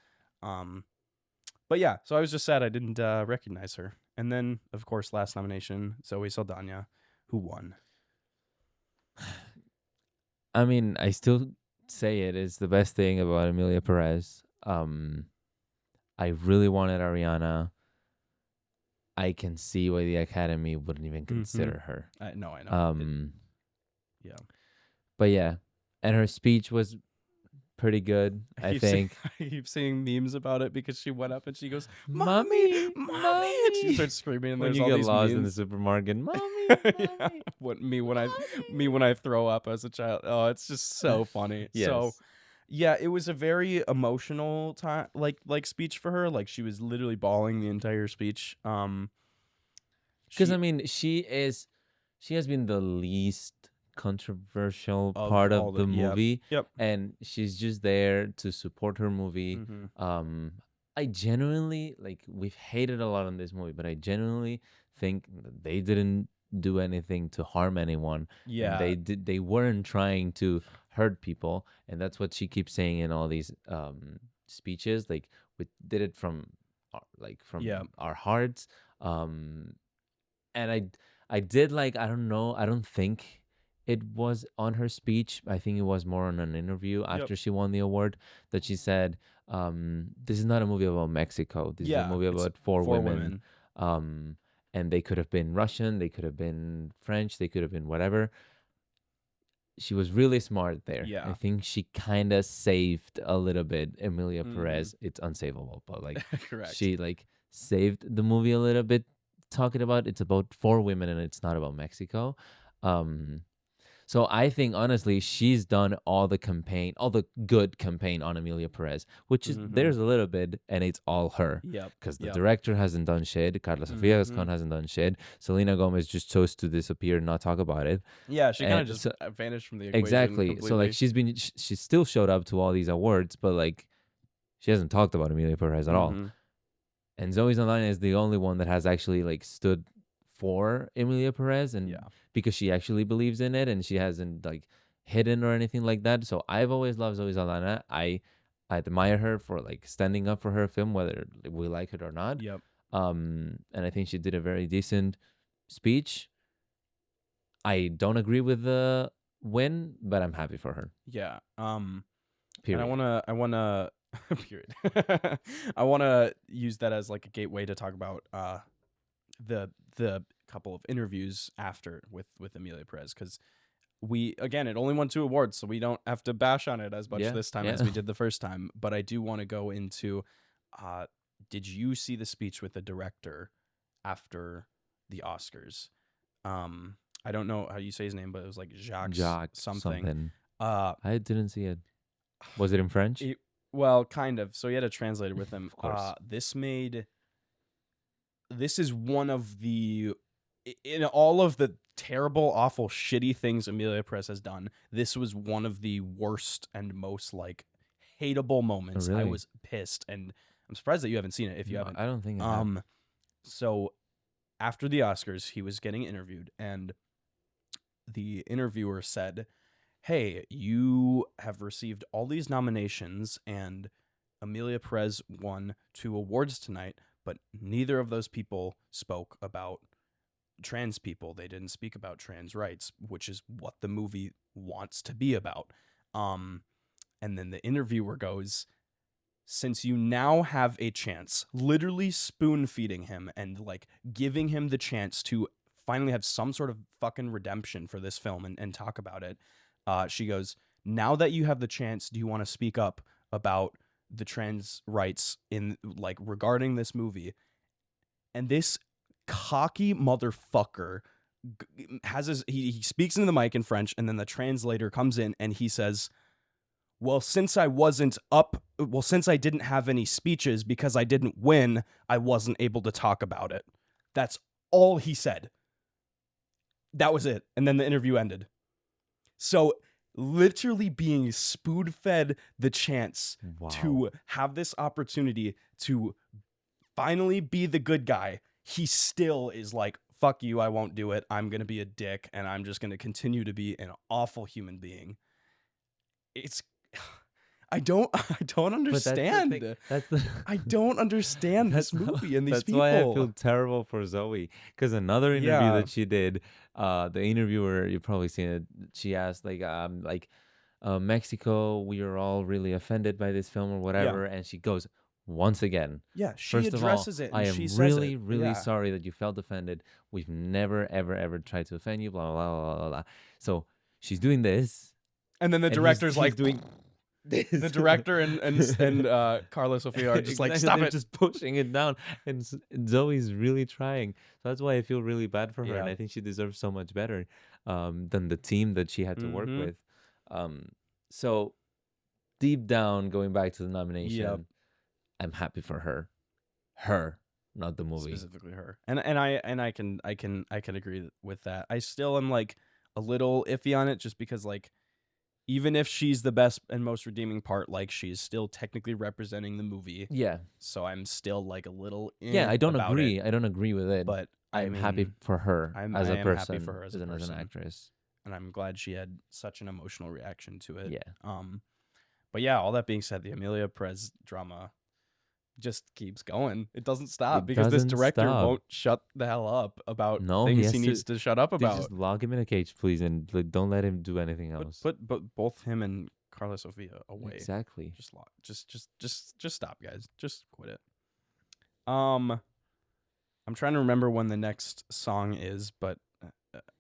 But yeah, so I was just sad I didn't recognize her. And then, of course, last nomination, Zoe Saldana, who won. I mean, I still say it is the best thing about Amelia Perez. I really wanted Ariana. I can see why the Academy wouldn't even consider her. I know. But yeah, and her speech was pretty good, I think. I keep seeing memes about it because she went up and she goes, "Mommy, mommy!" And she starts screaming. And when there's you all get these lost memes. in the supermarket, "Mommy, yeah. Me when I throw up as a child. Oh, it's just so funny. Yes. So yeah, it was a very emotional time, like speech for her. Like, she was literally bawling the entire speech. Because I mean, she has been the least controversial part of the movie. Yep. And she's just there to support her movie. I genuinely, like, we've hated a lot on this movie, but I genuinely think that they didn't do anything to harm anyone. Yeah. And they weren't trying to hurt people, and that's what she keeps saying in all these speeches. Like, we did it from our hearts. And I did, like, I don't know, I don't think it was on her speech. I think it was more on an interview after she won the award, that she said, this is not a movie about Mexico. This is a movie about four women. And they could have been Russian, they could have been French, they could have been whatever. she was really smart there. Yeah. I think she kind of saved a little bit Emilia Mhm. Perez. It's unsavable, but like Correct. she like saved the movie a little bit, talking about it's about 4 women and it's not about Mexico. So I think honestly she's done all the good campaign on Emilia Perez, which is Mhm. there's a little bit and it's all her. Yep. Because the Yep. director hasn't done shit. Carla Sofia Mhm. Gascon hasn't done shit. Selena Gomez just chose to disappear and not talk about it. Yeah, she kind of And just so vanished from the equation exactly. completely. So like she still showed up to all these awards, but like she hasn't talked about Emilia Perez at all. Mhm. And Zoe Saldana is the only one that has actually like stood for Emilia Perez, and Yeah. because she actually believes in it and she hasn't like hidden or anything like that. So I've always loved Zoe Saldana. I admire her for like standing up for her film, whether we like it or not. Yep. And I think she did a very decent speech. I don't agree with the win, but I'm happy for her. Yeah. Period. And I wanna period. I wanna use that as like a gateway to talk about the couple of interviews after with Emilia Perez, because it only won 2 awards, so we don't have to bash on it as much this time as we did the first time. But I do want to go into did you see the speech with the director after the Oscars? I don't know how you say his name, but it was like Jacques something. I didn't see it. Was it in French? Well, kind of. So he had a translator with him. Of course. This is one of the, in all of the terrible, awful, shitty things Emilia Perez has done, this was one of the worst and most like hateable moments. Oh, really? I was pissed, and I'm surprised that you haven't seen it if you haven't. I don't think I have. So after the Oscars, he was getting interviewed, and the interviewer said, "Hey, you have received all these nominations, and Emilia Perez won 2 awards tonight, but neither of those people spoke about trans people. They didn't speak about trans rights, which is what the movie wants to be about." And then the interviewer goes, "Since you now have a chance," literally spoon feeding him and like giving him the chance to finally have some sort of fucking redemption for this film and talk about it. She goes, "Now that you have the chance, do you want to speak up about the trans rights in like regarding this movie?" And this cocky motherfucker he speaks into the mic in French, and then the translator comes in and he says, "Well, since I didn't have any speeches because I didn't win, I wasn't able to talk about it." That's all he said. That was it. And then the interview ended. So literally being spoon-fed the chance to have this opportunity to finally be the good guy, he still is like, "Fuck you, I won't do it. I'm going to be a dick, and I'm just going to continue to be an awful human being." It's I don't understand. I don't understand this movie and these people. That's why I feel terrible for Zoe. Because another interview that she did, the interviewer, you've probably seen it. She asked Mexico, we are all really offended by this film or whatever, and she goes, once again. Yeah, she First addresses of all, it. And I am she really, says it. really sorry that you felt offended. We've never, ever, ever tried to offend you. Blah blah blah blah blah. So she's doing this, and then the director's he's like doing. The director and Carla Sofia are just like, "Stop it!" Just pushing it down, and Zoe's really trying. So that's why I feel really bad for her, and I think she deserves so much better than the team that she had to work with. So deep down, going back to the nomination, I'm happy for her, not the movie, specifically her. And I can agree with that. I still am like a little iffy on it, just because like, even if she's the best and most redeeming part, like, she's still technically representing the movie. Yeah. So I'm still like a little I don't agree. I don't agree with it. But I'm happy for her as a person, happy for her as an actress, and I'm glad she had such an emotional reaction to it. Yeah. But yeah, all that being said, the Emilia Perez drama just keeps going. It doesn't stop because this director won't shut the hell up about things he needs to shut up about. Just lock him in a cage, please, and don't let him do anything else. But both him and Carla Sofia away. Exactly. Just stop, guys. Just quit it. I'm trying to remember when the next song is, but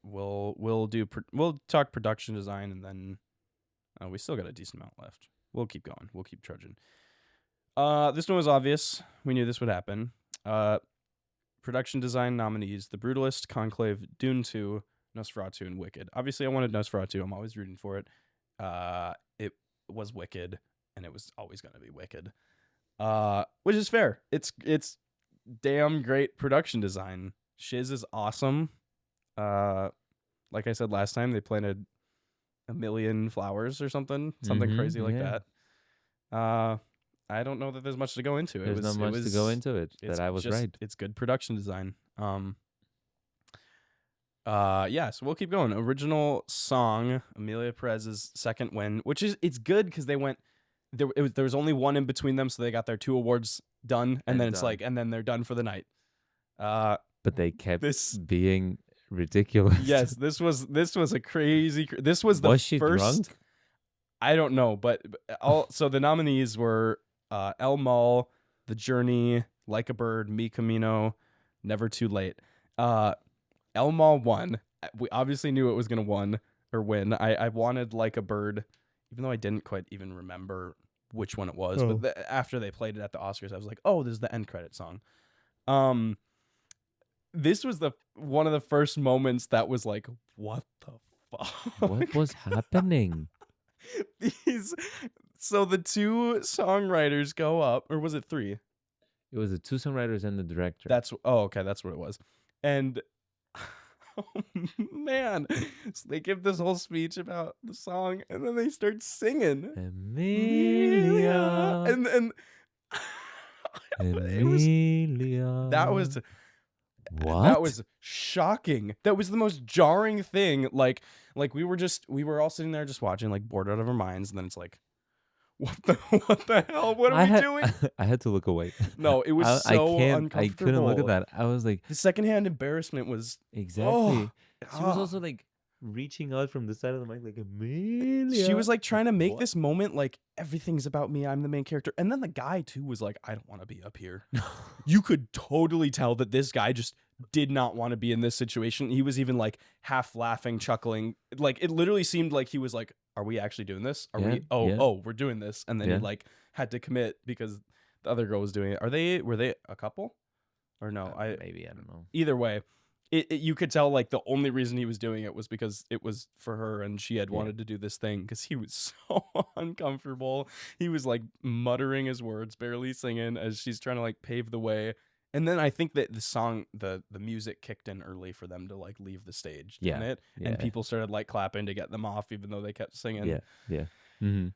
we'll talk production design, and then we still got a decent amount left. We'll keep going. We'll keep trudging. This one was obvious. We knew this would happen. Production design nominees: The Brutalist, Conclave, Dune 2, Nosferatu, and Wicked. Obviously, I wanted Nosferatu. I'm always rooting for it. It was Wicked, and it was always going to be Wicked. Which is fair. It's damn great production design. Shiz is awesome. Like I said last time, they planted 1 million flowers or something crazy like that. I don't know that there's much to go into. There's not much to go into it. That I was right. It's good production design. So we'll keep going. Original song, Amelia Perez's second win, which is it's good because they went. There was only one in between them, so they got their 2 awards done, and then it's like, and then they're done for the night. But they kept being ridiculous. Yes, this was a crazy. This was the was she first. Drunk? I don't know, but so the nominees were El Mal, The Journey, Like a Bird, Mi Camino, Never Too Late. El Mal won. We obviously knew it was gonna win. I wanted Like a Bird, even though I didn't quite even remember which one it was. Oh. But after they played it at the Oscars, I was like, oh, this is the end credit song. This was one of the first moments that was like, what the fuck? What was happening? So the 2 songwriters go up, or was it 3? It was the 2 songwriters and the director. That's what it was. And oh man, so they give this whole speech about the song, and then they start singing Amelia, and Amelia. That was shocking. That was the most jarring thing. Like we were all sitting there just watching, like bored out of our minds, and then it's like, what the hell? What are we doing? I had to look away. No, it was uncomfortable. I couldn't look at that. I was like, the secondhand embarrassment was exactly. She was also like reaching out from the side of the mic, like, Amelia. She was like trying to make this moment like everything's about me. I'm the main character. And then the guy too was like, I don't want to be up here. You could totally tell that this guy just did not want to be in this situation. He was even like half laughing, chuckling. Like it literally seemed like he was like, are we actually doing this? We're doing this. And then he like had to commit because the other girl was doing it. Were they a couple? Or no? Maybe, I don't know. Either way, you could tell like the only reason he was doing it was because it was for her and she had wanted to do this thing, because he was so uncomfortable. He was like muttering his words, barely singing as she's trying to like pave the way. And then I think that the song, the music kicked in early for them to like leave the stage, didn't it? And people started like clapping to get them off, even though they kept singing. Yeah. Mm-hmm.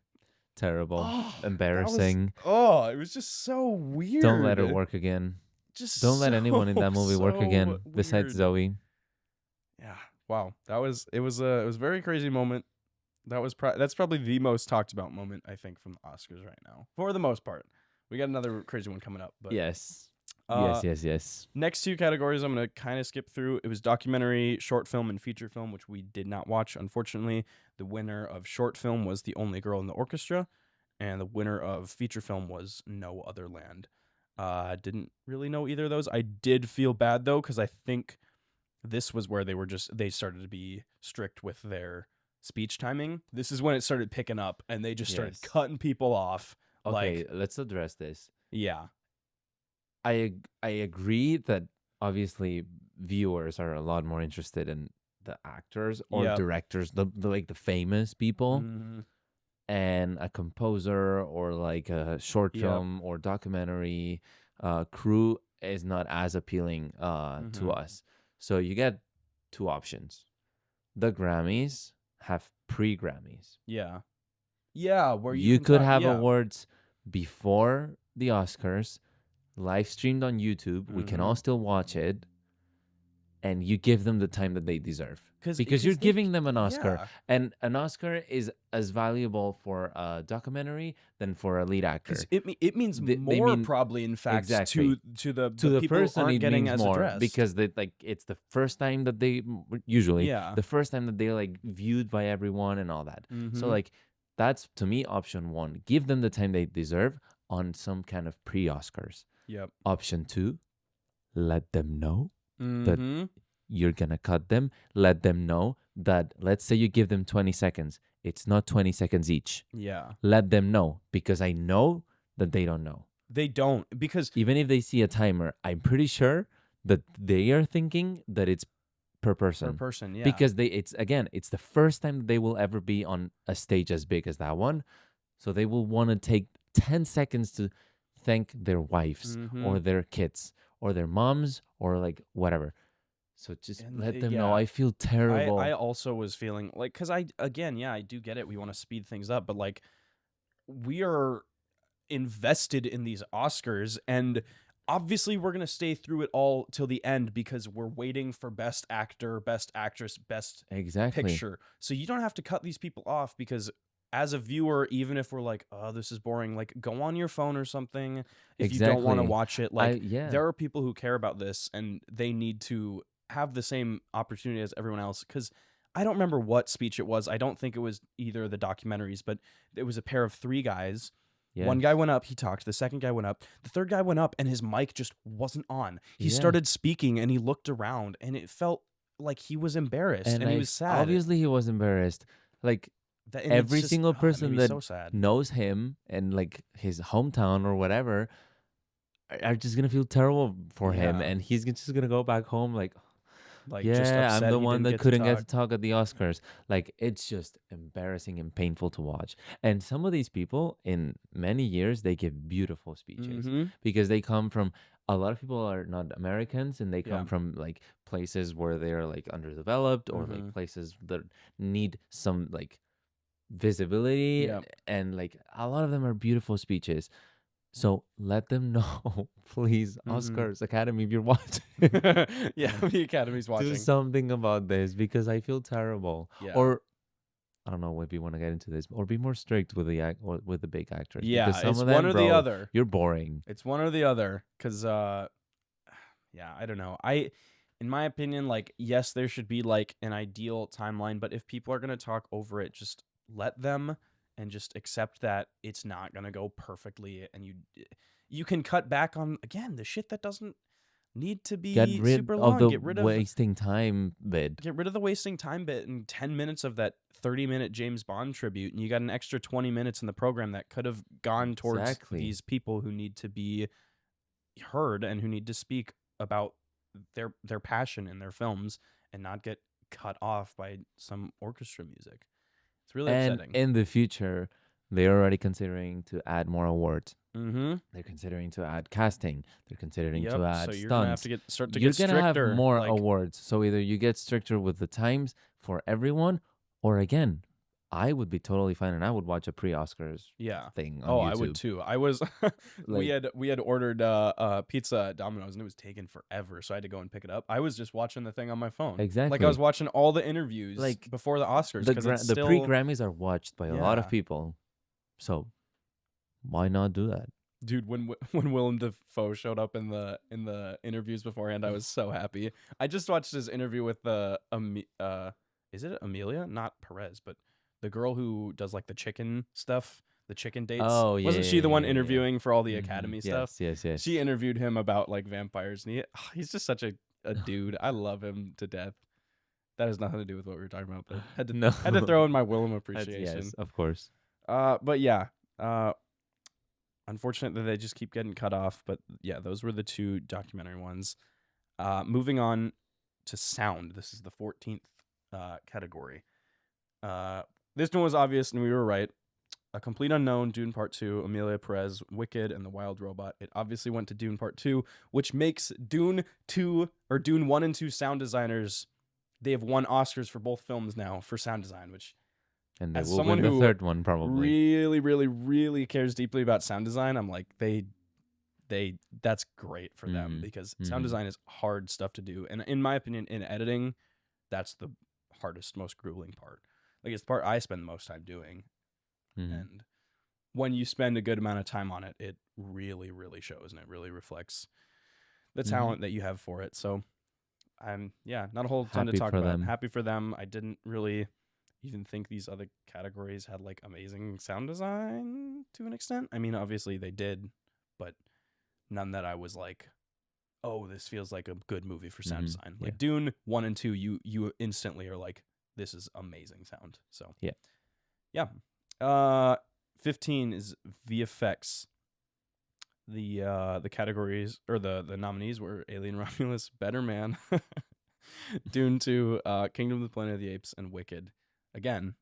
Terrible. Embarrassing. It was just so weird. Don't let her work again. Don't let anyone in that movie work again besides Zoe. Yeah. Wow. It was a very crazy moment. That's probably the most talked about moment, I think, from the Oscars right now, for the most part. We got another crazy one coming up, but yes. Next 2 categories I'm going to kind of skip through. It was documentary, short film, and feature film, which we did not watch, unfortunately. The winner of short film was The Only Girl in the Orchestra, and the winner of feature film was No Other Land. Didn't really know either of those. I did feel bad though, because I think this was where they started to be strict with their speech timing. This is when it started picking up, and they just started cutting people off. Okay, let's address this. Yeah. I agree that obviously viewers are a lot more interested in the actors or directors, the famous people, and a composer or like a short film or documentary crew is not as appealing to us. So you get 2 options. The Grammys have pre-Grammys. Yeah, where you could have awards before the Oscars, live streamed on YouTube. We can all still watch it, and you give them the time that they deserve, because you're giving them an Oscar, and an Oscar is as valuable for a documentary than for a lead actor. It means more, probably, in fact, to the people person who aren't getting as more addressed, because it's the first time that they the first time that they're like viewed by everyone and all that. So like that's, to me, option 1. Give them the time they deserve on some kind of pre-Oscars. Option 2, let them know that you're going to cut them. Let them know that, let's say you give them 20 seconds. It's not 20 seconds each. Yeah. Let them know, because I know that they don't know. They don't, because even if they see a timer, I'm pretty sure that they are thinking that it's per person. Yeah. Because it's the first time they will ever be on a stage as big as that one. So they will want to take 10 seconds to thank their wives or their kids or their moms or like whatever. So just let them know. I feel terrible. I also was feeling like, because I do get it. We want to speed things up, but like, we are invested in these Oscars, and obviously we're going to stay through it all till the end because we're waiting for best actor, best actress, best picture. So you don't have to cut these people off, because as a viewer, even if we're like, oh, this is boring, like, go on your phone or something if you don't want to watch it. Like, there are people who care about this, and they need to have the same opportunity as everyone else. Because I don't remember what speech it was. I don't think it was either of the documentaries, but it was a pair of 3 guys. Yes. One guy went up, he talked. The second guy went up. The third guy went up, and his mic just wasn't on. He started speaking, and he looked around, and it felt like he was embarrassed, and he was sad. Obviously, he was embarrassed. Like, every single person that knows him and like his hometown or whatever are just gonna feel terrible for him, and he's just gonna go back home like just I'm the one that couldn't get to talk at the Oscars. Like, it's just embarrassing and painful to watch. And some of these people, in many years, they give beautiful speeches because they come from, a lot of people are not Americans, and they come from like places where they're like underdeveloped or like places that need some like visibility, and like a lot of them are beautiful speeches. So let them know, please, Oscars, Academy, if you're watching. The Academy's watching. Do something about this, because I feel terrible. Or I don't know if you want to get into this, or be more strict with the big actors. Yeah, because some it's of them, one or the other. You're boring. It's one or the other. Because I don't know. In my opinion, like, yes, there should be like an ideal timeline, but if people are gonna talk over it, just let them. And just accept that it's not going to go perfectly. And you can cut back on, again, the shit that doesn't need to be super long. Get rid of the wasting time bit. Get rid of the wasting time bit, and 10 minutes of that 30-minute James Bond tribute. And you got an extra 20 minutes in the program that could have gone towards these people who need to be heard and who need to speak about their passion in their films, and not get cut off by some orchestra music. It's really upsetting. In the future, they're already considering to add more awards. They're considering to add casting. They're considering to add stunts. So you're going to have to get stricter. You're going to have more awards. So either you get stricter with the times for everyone, or again, I would be totally fine, and I would watch a pre-Oscars thing on YouTube. I would too. I was we had ordered pizza at Domino's, and it was taking forever, so I had to go and pick it up. I was just watching the thing on my phone. Exactly. Like, I was watching all the interviews before the Oscars, because the pre-Grammys are watched by a lot of people. So why not do that? Dude, when Willem Dafoe showed up in the interviews beforehand, I was so happy. I just watched his interview with is it Amelia? Not Perez, but the girl who does like the chicken stuff, the chicken dates. Oh, yeah. Wasn't she the one interviewing for all the Academy stuff? Yes. She interviewed him about like vampires, and he's just such a dude. I love him to death. That has nothing to do with what we were talking about, but had to throw in my Willem appreciation. Yes, of course. But yeah. Unfortunate that they just keep getting cut off. But yeah, those were the 2 documentary ones. Moving on to sound. This is the 14th category. This one was obvious, and we were right. A Complete Unknown, Dune Part 2, Amelia Perez, Wicked, and The Wild Robot. It obviously went to Dune Part 2, which makes Dune 1 and 2 sound designers, they have won Oscars for both films now for sound design, which, and they will win the third one probably. Really, really, really cares deeply about sound design. I'm like, that's great for them, because sound design is hard stuff to do. And in my opinion, in editing, that's the hardest, most grueling part. Like, it's the part I spend the most time doing. And when you spend a good amount of time on it, it really, really shows, and it really reflects the talent that you have for it. So I'm not a whole ton to talk about. Happy for them. I didn't really even think these other categories had like amazing sound design to an extent. I mean, obviously they did, but none that I was like, oh, this feels like a good movie for sound Mm-hmm. design. Like Dune 1 and 2, you instantly are like, this is amazing sound. So yeah. 15 is VFX. The categories or the nominees were Alien Romulus, Better Man, Dune 2, Kingdom of the Planet of the Apes, and Wicked. Again,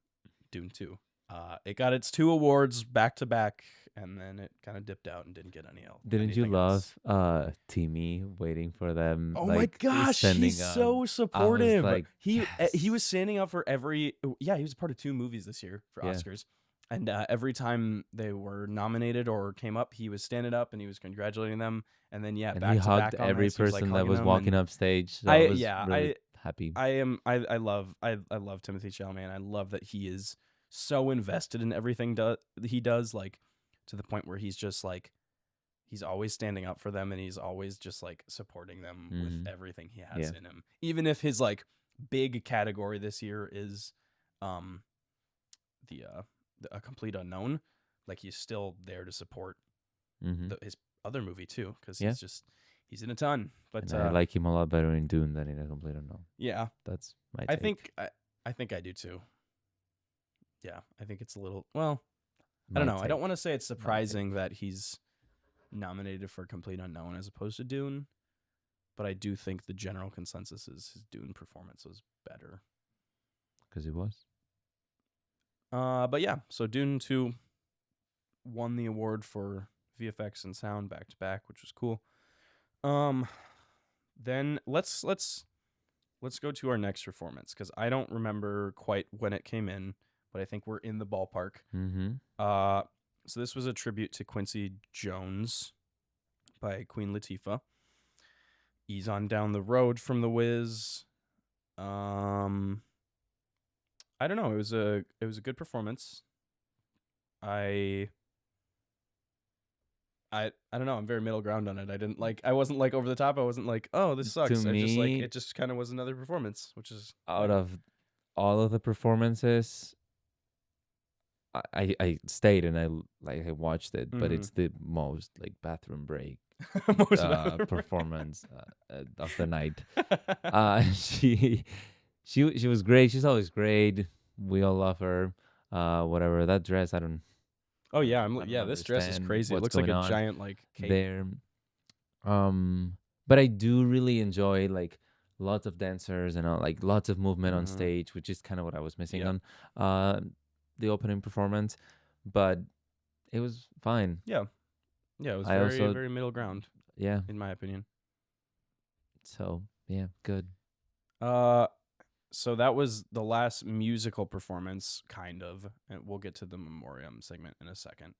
Dune 2. It got its 2 awards back to back, and then it kind of dipped out and didn't get any else. Didn't you love Timmy waiting for them? Oh like, my gosh, he's so supportive. Like, he was standing up for every. Yeah, he was part of 2 movies this year for Oscars. And every time they were nominated or came up, he was standing up and he was congratulating them. And then and back he to hugged back on every this, he person like that was them, walking up stage. So I was really happy. I love Timothée Chalamet. I love that he is so invested in everything he does, like to the point where he's just like he's always standing up for them and he's always just like supporting them with everything he has in him. Even if his like big category this year is a complete unknown, like he's still there to support his other movie too, because he's in a ton. But and I like him a lot better in Dune than in A Complete Unknown. Yeah, that's my take. I think I do too. Yeah, I think it's a little I don't know. I don't want to say it's surprising that he's nominated for Complete Unknown as opposed to Dune, but I do think the general consensus is his Dune performance was better. Because he was. But yeah, so Dune 2 won the award for VFX and sound back to back, which was cool. Then let's go to our next performance, because I don't remember quite when it came in, but I think we're in the ballpark. So this was a tribute to Quincy Jones by Queen Latifah. Ease on Down the Road from The Wiz. I don't know. It was a good performance. I don't know. I'm very middle ground on it. I wasn't like over the top. I wasn't like, oh, this sucks. It just kind of was another performance, which is out of all of the performances. I stayed and I watched it, but it's the most like bathroom break performance of the night. She was great. She's always great. We all love her. Whatever that dress, I don't. Oh yeah, this dress is crazy. It looks like a giant like cape. There. But I do really enjoy like lots of dancers and like lots of movement on stage, which is kind of what I was missing on the opening performance. But it was fine. Yeah, it was very middle ground. Yeah, in my opinion. So yeah, good. So that was the last musical performance, kind of, and we'll get to the memoriam segment in a second.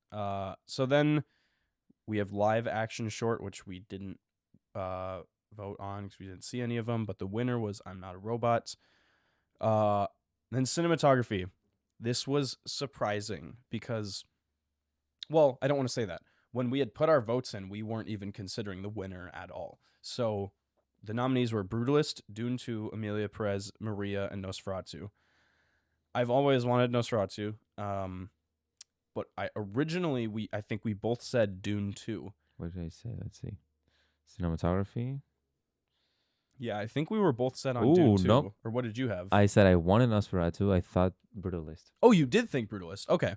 So then we have live action short, which we didn't vote on because we didn't see any of them, but the winner was I'm Not a Robot. Then cinematography. This was surprising because, well, I don't want to say that. When we had put our votes in, we weren't even considering the winner at all. So the nominees were Brutalist, Dune 2, Emilia Perez, Maria, and Nosferatu. I've always wanted Nosferatu, but I think we both said Dune 2. What did I say? Let's see. Cinematography. Yeah, I think we were both set on Dune 2. Nope. Or what did you have? I said I wanted Nosferatu. I thought Brutalist. Oh, you did think Brutalist. Okay.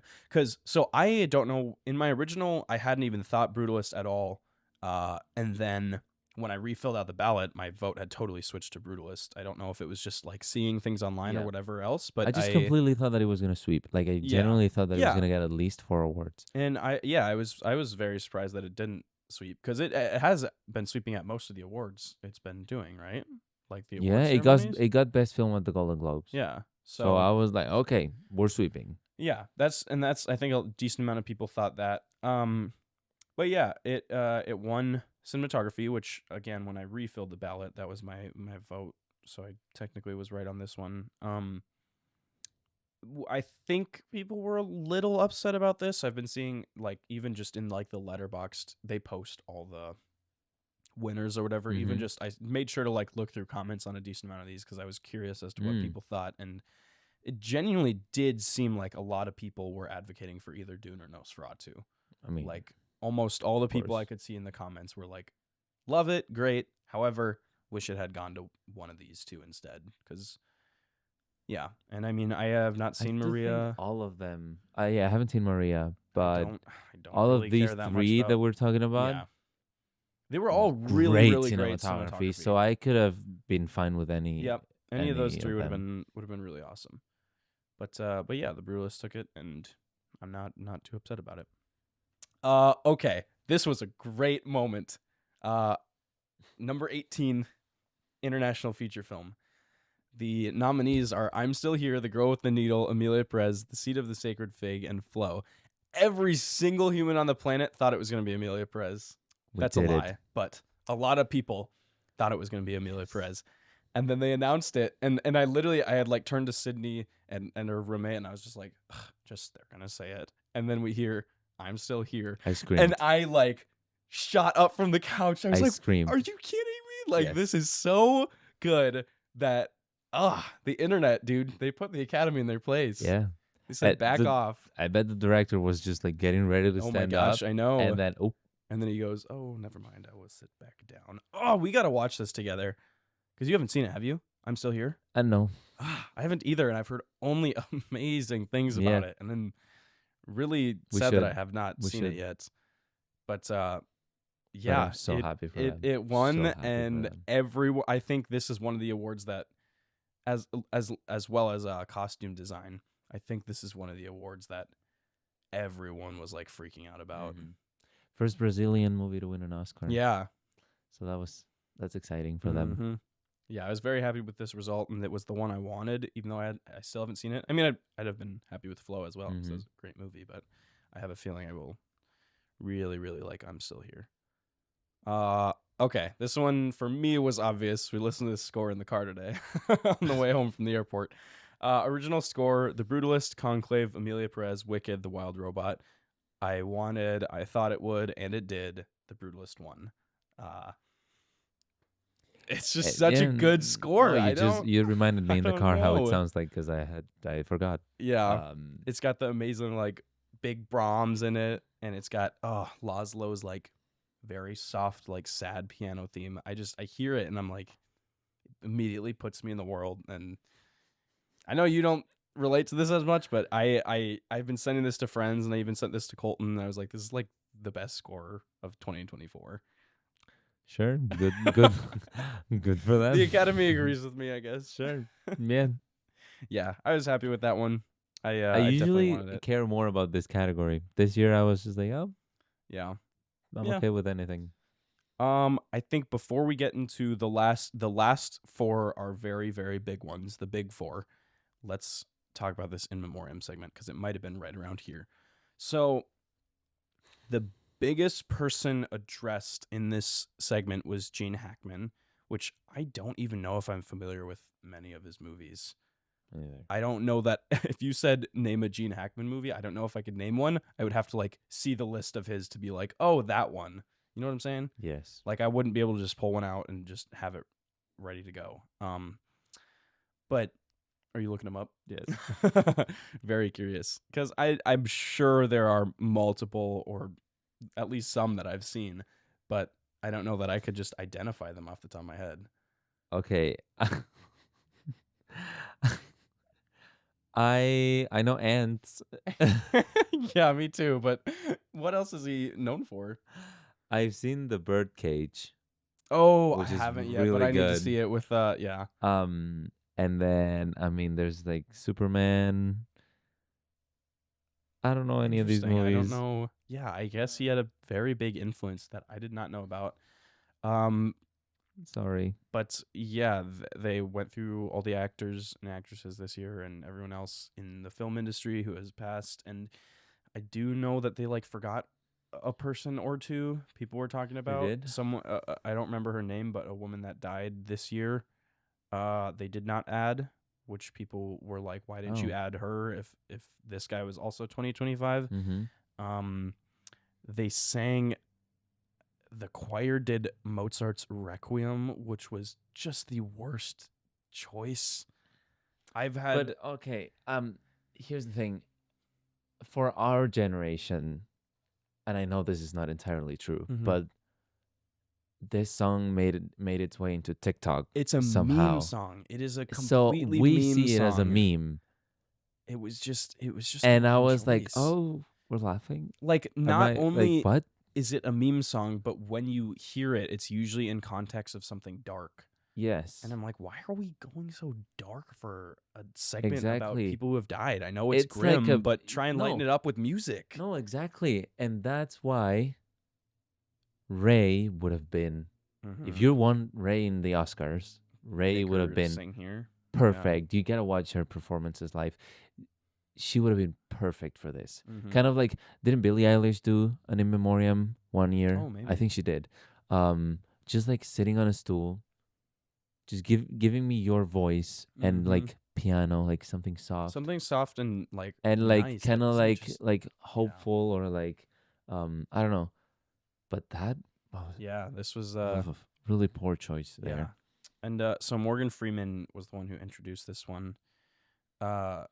So I don't know. In my original, I hadn't even thought Brutalist at all. And then when I refilled out the ballot, my vote had totally switched to Brutalist. I don't know if it was just like seeing things online or whatever else, but I just completely thought that it was going to sweep. Like I genuinely thought that it was going to get at least 4 awards. And I was very surprised that it didn't sweep, because it has been sweeping at most of the awards it's been doing, right? Like the awards ceremonies? it got best film at the Golden Globes. Yeah. So I was like, okay, we're sweeping. Yeah, that's I think a decent amount of people thought that. But yeah, it won cinematography, which again, when I refilled the ballot, that was my vote. So I technically was right on this one. I think people were a little upset about this. I've been seeing like even just in like the Letterboxd, they post all the winners or whatever. Even just I made sure to like look through comments on a decent amount of these because I was curious as to what people thought, and it genuinely did seem like a lot of people were advocating for either Dune or Nosferatu. I mean, like almost all the people I could see in the comments were like Love it, great. However, wish it had gone to one of these two instead. Because, yeah. And I mean, I have not I seen do think Maria. all of them. Yeah, I haven't seen Maria, but I don't all really of these care that much three about. that we're talking about, Yeah. They were all really, great really great cinematography. cinematography. So I could have been fine with any. Yep. Any of those three of would have them. been really awesome. But yeah, the Brutalists took it, and I'm not too upset about it. Okay, this was a great moment. Number 18, international feature film. The nominees are I'm Still Here, The Girl with the Needle, Amelia Perez, The Seed of the Sacred Fig, and Flow. Every single human on the planet thought it was going to be Amelia Perez. That's a lie, but a lot of people thought it was going to be Amelia Perez. And then they announced it, and I had like turned to Sydney and her roommate, and I was just like, just they're gonna say it. And then we hear I'm Still Here. I screamed. And I like shot up from the couch. I was like, screamed. Are you kidding me? Like, this is so good that the internet, dude, they put the Academy in their place. Yeah. They said back off. I bet the director was just like getting ready to stand up. Oh my gosh, I know. And then and then he goes, "Oh, never mind. I will sit back down." Oh, we got to watch this together. Because you haven't seen it, have you? I'm Still Here? No. I haven't either, and I've heard only amazing things about it. And then really sad that I have not seen it yet. But yeah, I'm so happy for them. It won, So and I think this is one of the awards that, as well as costume design, I think this is one of the awards that everyone was like freaking out about. Mm-hmm. First Brazilian movie to win an Oscar. Yeah. So that's exciting for them. Yeah, I was very happy with this result, and it was the one I wanted, even though I still haven't seen it. I mean, I'd have been happy with Flow as well, because it was a great movie, but I have a feeling I will really, really like I'm Still Here. Okay, this one for me was obvious. We listened to this score in the car today on the way home from the airport. Original score: The Brutalist, Conclave, Amelia Perez, Wicked, The Wild Robot. I thought it would, and it did. The Brutalist won. It's just such a good score. You reminded me in the car how it sounds like, because I forgot. Yeah, it's got the amazing like big Brahms in it, and it's got Laszlo's like very soft like sad piano theme. I hear it and I'm like, immediately puts me in the world. And I know you don't relate to this as much, but I've been sending this to friends, and I even sent this to Colton, and I was like, this is like the best score of 2024. Sure. Good good for them. The Academy agrees with me, I guess. Sure. Yeah. Yeah, I was happy with that one. I usually care more about this category. This year I was just like, yeah, I'm okay with anything. I think before we get into the last four are very, very big ones, the big four. Let's talk about this in memoriam segment, because it might have been right around here. So the biggest person addressed in this segment was Gene Hackman, which I don't even know if I'm familiar with many of his movies. Either. I don't know that if you said name a Gene Hackman movie, I don't know if I could name one. I would have to like see the list of his to be like, oh, that one. You know what I'm saying? Yes. Like I wouldn't be able to just pull one out and just have it ready to go. But are you looking them up? Yes. Very curious, because I'm sure there are multiple, or at least some that I've seen, but I don't know that I could just identify them off the top of my head. Okay. I know Ants. Yeah, me too. But what else is he known for? I've seen The Birdcage. Oh, I haven't yet, but I need to see it with yeah. And then I mean, there's like Superman. I don't know any of these movies. I don't know. Yeah, I guess he had a very big influence that I did not know about. Sorry. But yeah, they went through all the actors and actresses this year, and everyone else in the film industry who has passed. And I do know that they like forgot a person or two. People were talking about. They did? Someone, I don't remember her name, but a woman that died this year. They did not add, which people were like, why didn't you add her if this guy was also 2025? Mm-hmm. They sang, the choir did Mozart's Requiem, which was just the worst choice I've had. But okay, here's the thing. For our generation, and I know this is not entirely true, but this song made its way into TikTok. It's a somehow. meme song. It is a So completely we meme see it song. as a meme. It was just And I one was like, choice. oh, we're laughing. Like, not only like, what? is it a meme song, but when you hear it, it's usually in context of something dark. Yes. And I'm like, why are we going so dark for a segment about Exactly. people who have died? I know it's grim, but try and lighten it up with music. No, exactly. And that's why Ray would have been, if you won Ray in the Oscars, Ray would have been sing here. perfect. You gotta watch her performances live. She would have been perfect for this. Kind of like, didn't Billie Eilish do an In Memoriam one year? Oh, maybe. I think she did. Just like sitting on a stool, just giving me your voice and like piano, like something soft and like, and like nice. kind of Just, like hopeful or like I don't know, but that this was really poor choice there. Yeah. And so Morgan Freeman was the one who introduced this one. I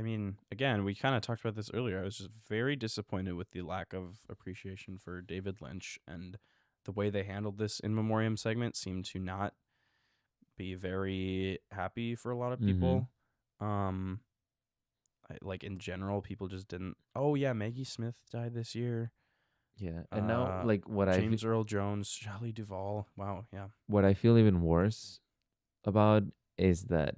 mean, again, we kind of talked about this earlier. I was just very disappointed with the lack of appreciation for David Lynch, and the way they handled this In Memoriam segment seemed to not be very happy for a lot of people. Like, in general, people just didn't. Oh yeah, Maggie Smith died this year. Yeah, and now like James Earl Jones, Shelley Duvall. Wow, yeah. What I feel even worse about is that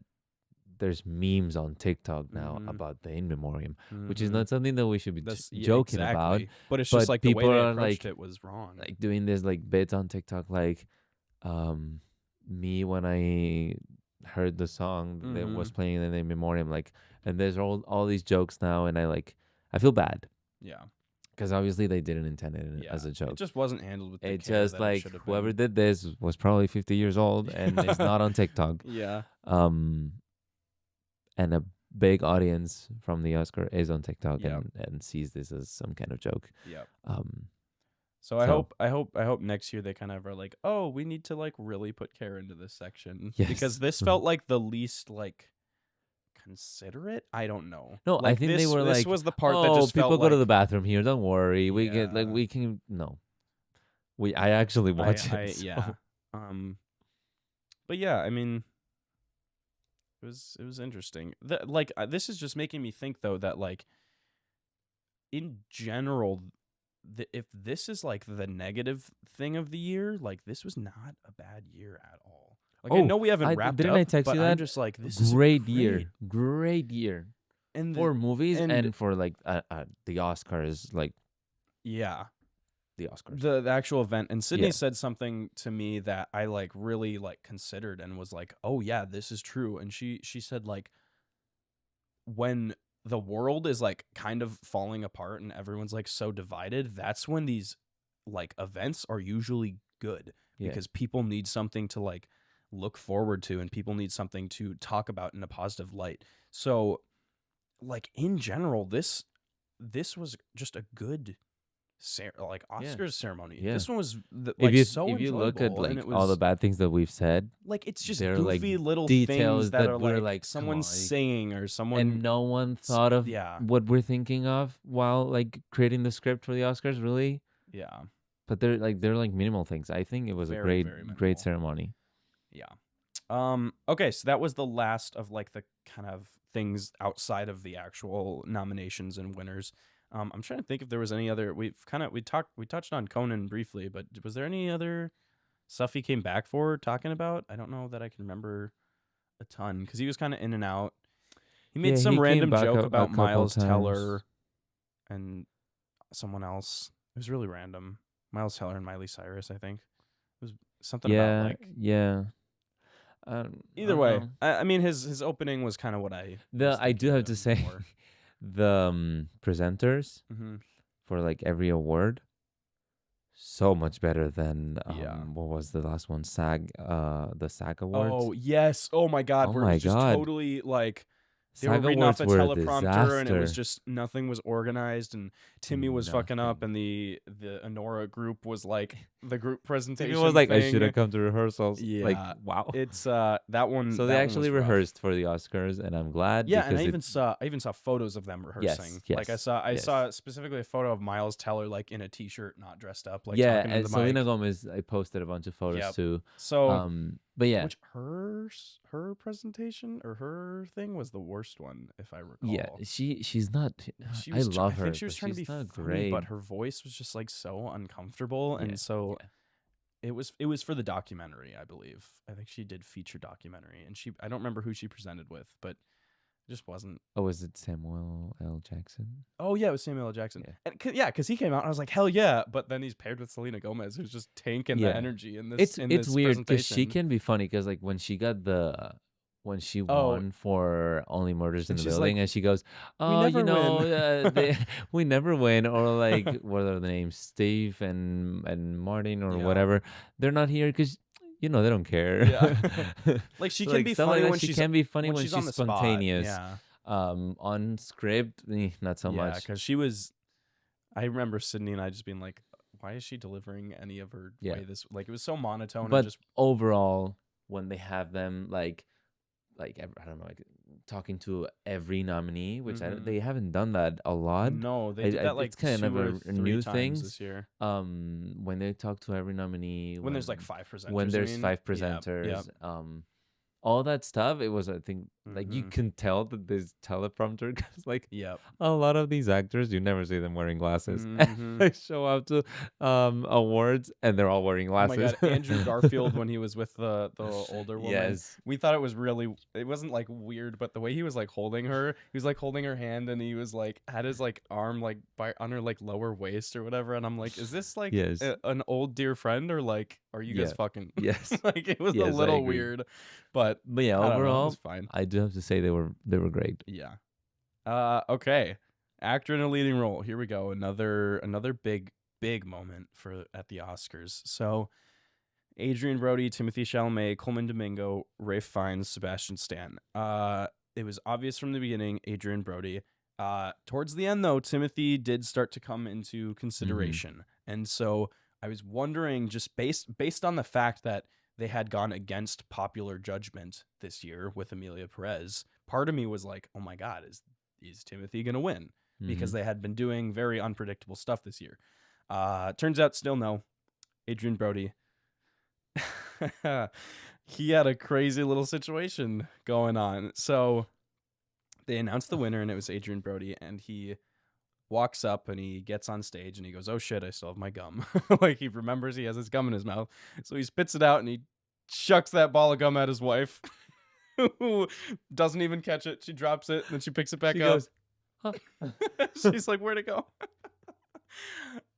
there's memes on TikTok now about the In Memoriam, which is not something that we should be joking about. But it's just like the way they approached like, it was wrong. Like doing this like bits on TikTok, like me when I heard the song that was playing in the In Memoriam, like, and there's all these jokes now, and I feel bad. Yeah. Because obviously they didn't intend it as a joke. It just wasn't handled with the it care just that like it should have whoever been. did this was probably 50 years old and is not on TikTok. Yeah. And a big audience from the Oscar is on TikTok and sees this as some kind of joke. Yeah. So I hope next year they kind of are like, oh, we need to like really put care into this section. Yes. Because this felt like the least like considerate. I don't know. No, like, I think this they were this like, was the part that just people felt go to like, the bathroom here. Don't worry, we can no. I actually watch it. So. Yeah. But yeah, I mean, it was interesting. This is just making me think though that like, in general, if this is like the negative thing of the year, like this was not a bad year at all. Like, I know we haven't wrapped didn't up, I text but you that? I'm just like, this great is year, great year, and for movies and for like the Oscars, like yeah, the Oscars, the actual event. And Sydney said something to me that I like really like considered and was like, oh yeah, this is true. And she said like, when the world is like kind of falling apart and everyone's like so divided, that's when these like events are usually good, because people need something to like look forward to, and people need something to talk about in a positive light. So like, in general, this was just a good Oscars ceremony. This one was if you look at like all the bad things that we've said, like, it's just they're goofy like little details things that are we're like someone singing or someone, and no one thought of what we're thinking of while like creating the script for the Oscars, really. Yeah. But they're like minimal things. I think it was a great ceremony. Yeah. Okay, so that was the last of like the kind of things outside of the actual nominations and winners. I'm trying to think if there was any other. We touched on Conan briefly, but was there any other stuff he came back for talking about? I don't know that I can remember a ton, because he was kind of in and out. He made some random joke about Miles Teller and someone else. It was really random. Miles Teller and Miley Cyrus, I think. It was something about like either way, I mean, his opening was kind of what I do have to say. The presenters for like every award, so much better than what was the last one? the SAG Awards. Oh yes! Oh my God! Where it was just totally like They were SAG reading off Awards a were a teleprompter, and it was disaster. just nothing was organized, and Timmy was fucking up, Nothing. and the Honora group was like the group presentation. Timmy was like, I thing. should have come to rehearsals. Yeah, Like, wow. it's that one. So that they one actually was rough. rehearsed for the Oscars, and I'm glad. Yeah, because and I even saw photos of them rehearsing. Yes, Like I yes. saw specifically a photo of Miles Teller like in a t-shirt, not dressed up, like yeah, talking to and the Selena mic. Gomez, I posted a bunch of photos Yep. too. So, but yeah, which her presentation or her thing was the worst one, if I recall. yeah, she's not. She I was, love I her. think she was but trying to be she's not funny, great. but her voice was just like so uncomfortable, Yeah, and so yeah. it was for the documentary, I believe. I think she did feature documentary, and I don't remember who she presented with, but it just wasn't. Oh, was it Samuel L. Jackson? Oh yeah, it was Samuel L. Jackson. Yeah. And because he came out, and I was like, hell yeah! But then he's paired with Selena Gomez, who's just tanking the Yeah. energy in this. It's weird because she presentation. can be funny because like when she Oh. won for Only Murders in And the she's Building, like, and she goes, "We "Oh, never you know, win." we never win," or like what are the names, Steve and Martin or Yeah. whatever. They're not here because they don't care. Yeah. Like she So, can be stuff funny like that, when she she's can be funny when when she's she's on the spot. spontaneous. Yeah. On script, not so Yeah, much. because she was. I remember Sydney and I just being like, "Why is she delivering any of her Yeah. way this?" Like it was so monotone But and just. overall, when they have them like I don't know, like talking to every nominee, which they haven't done that a lot. No, they did that like it's kind of two or a new three thing. times this year. When they talk to every nominee, When there's like 5 presenters. when there's you mean? 5 Yep, presenters, yep. all that stuff, it was, I think, like you can tell that there's teleprompter because like Yep. a lot of these actors, you never see them wearing glasses. Mhm. They show up to awards and they're all wearing Oh my glasses. god, Andrew Garfield when he was with the older woman. Yes. We thought it was really, it wasn't like weird, but the way he was like holding her, he was like holding her hand and he was like had his like arm like on her like lower waist or whatever, and I'm like, is this like Yes. an old dear friend or like are you guys Yeah. fucking? Yes. Like it was Yes, a I little agree. weird, but yeah, I don't know, it overall, was fine. I do have to say they were great. Yeah. Okay. Actor in a leading role. Here we go. Another big moment at the Oscars. So, Adrian Brody, Timothée Chalamet, Coleman Domingo, Ralph Fiennes, Sebastian Stan. It was obvious from the beginning, Adrian Brody. Towards the end, though, Timothy did start to come into consideration, and so I was wondering, just based on the fact that they had gone against popular judgment this year with Emilia Perez, part of me was like, oh my God, is Timothy gonna win? Because they had been doing very unpredictable stuff this year. Turns out still no. Adrian Brody. He had a crazy little situation going on. So they announced the winner and it was Adrian Brody, and he walks up and he gets on stage and he goes, oh shit, I still have my gum. Like he remembers he has his gum in his mouth. So he spits it out and he chucks that ball of gum at his wife, who doesn't even catch it. She drops it and then she picks it back up. Goes, huh? She's like, where'd it go?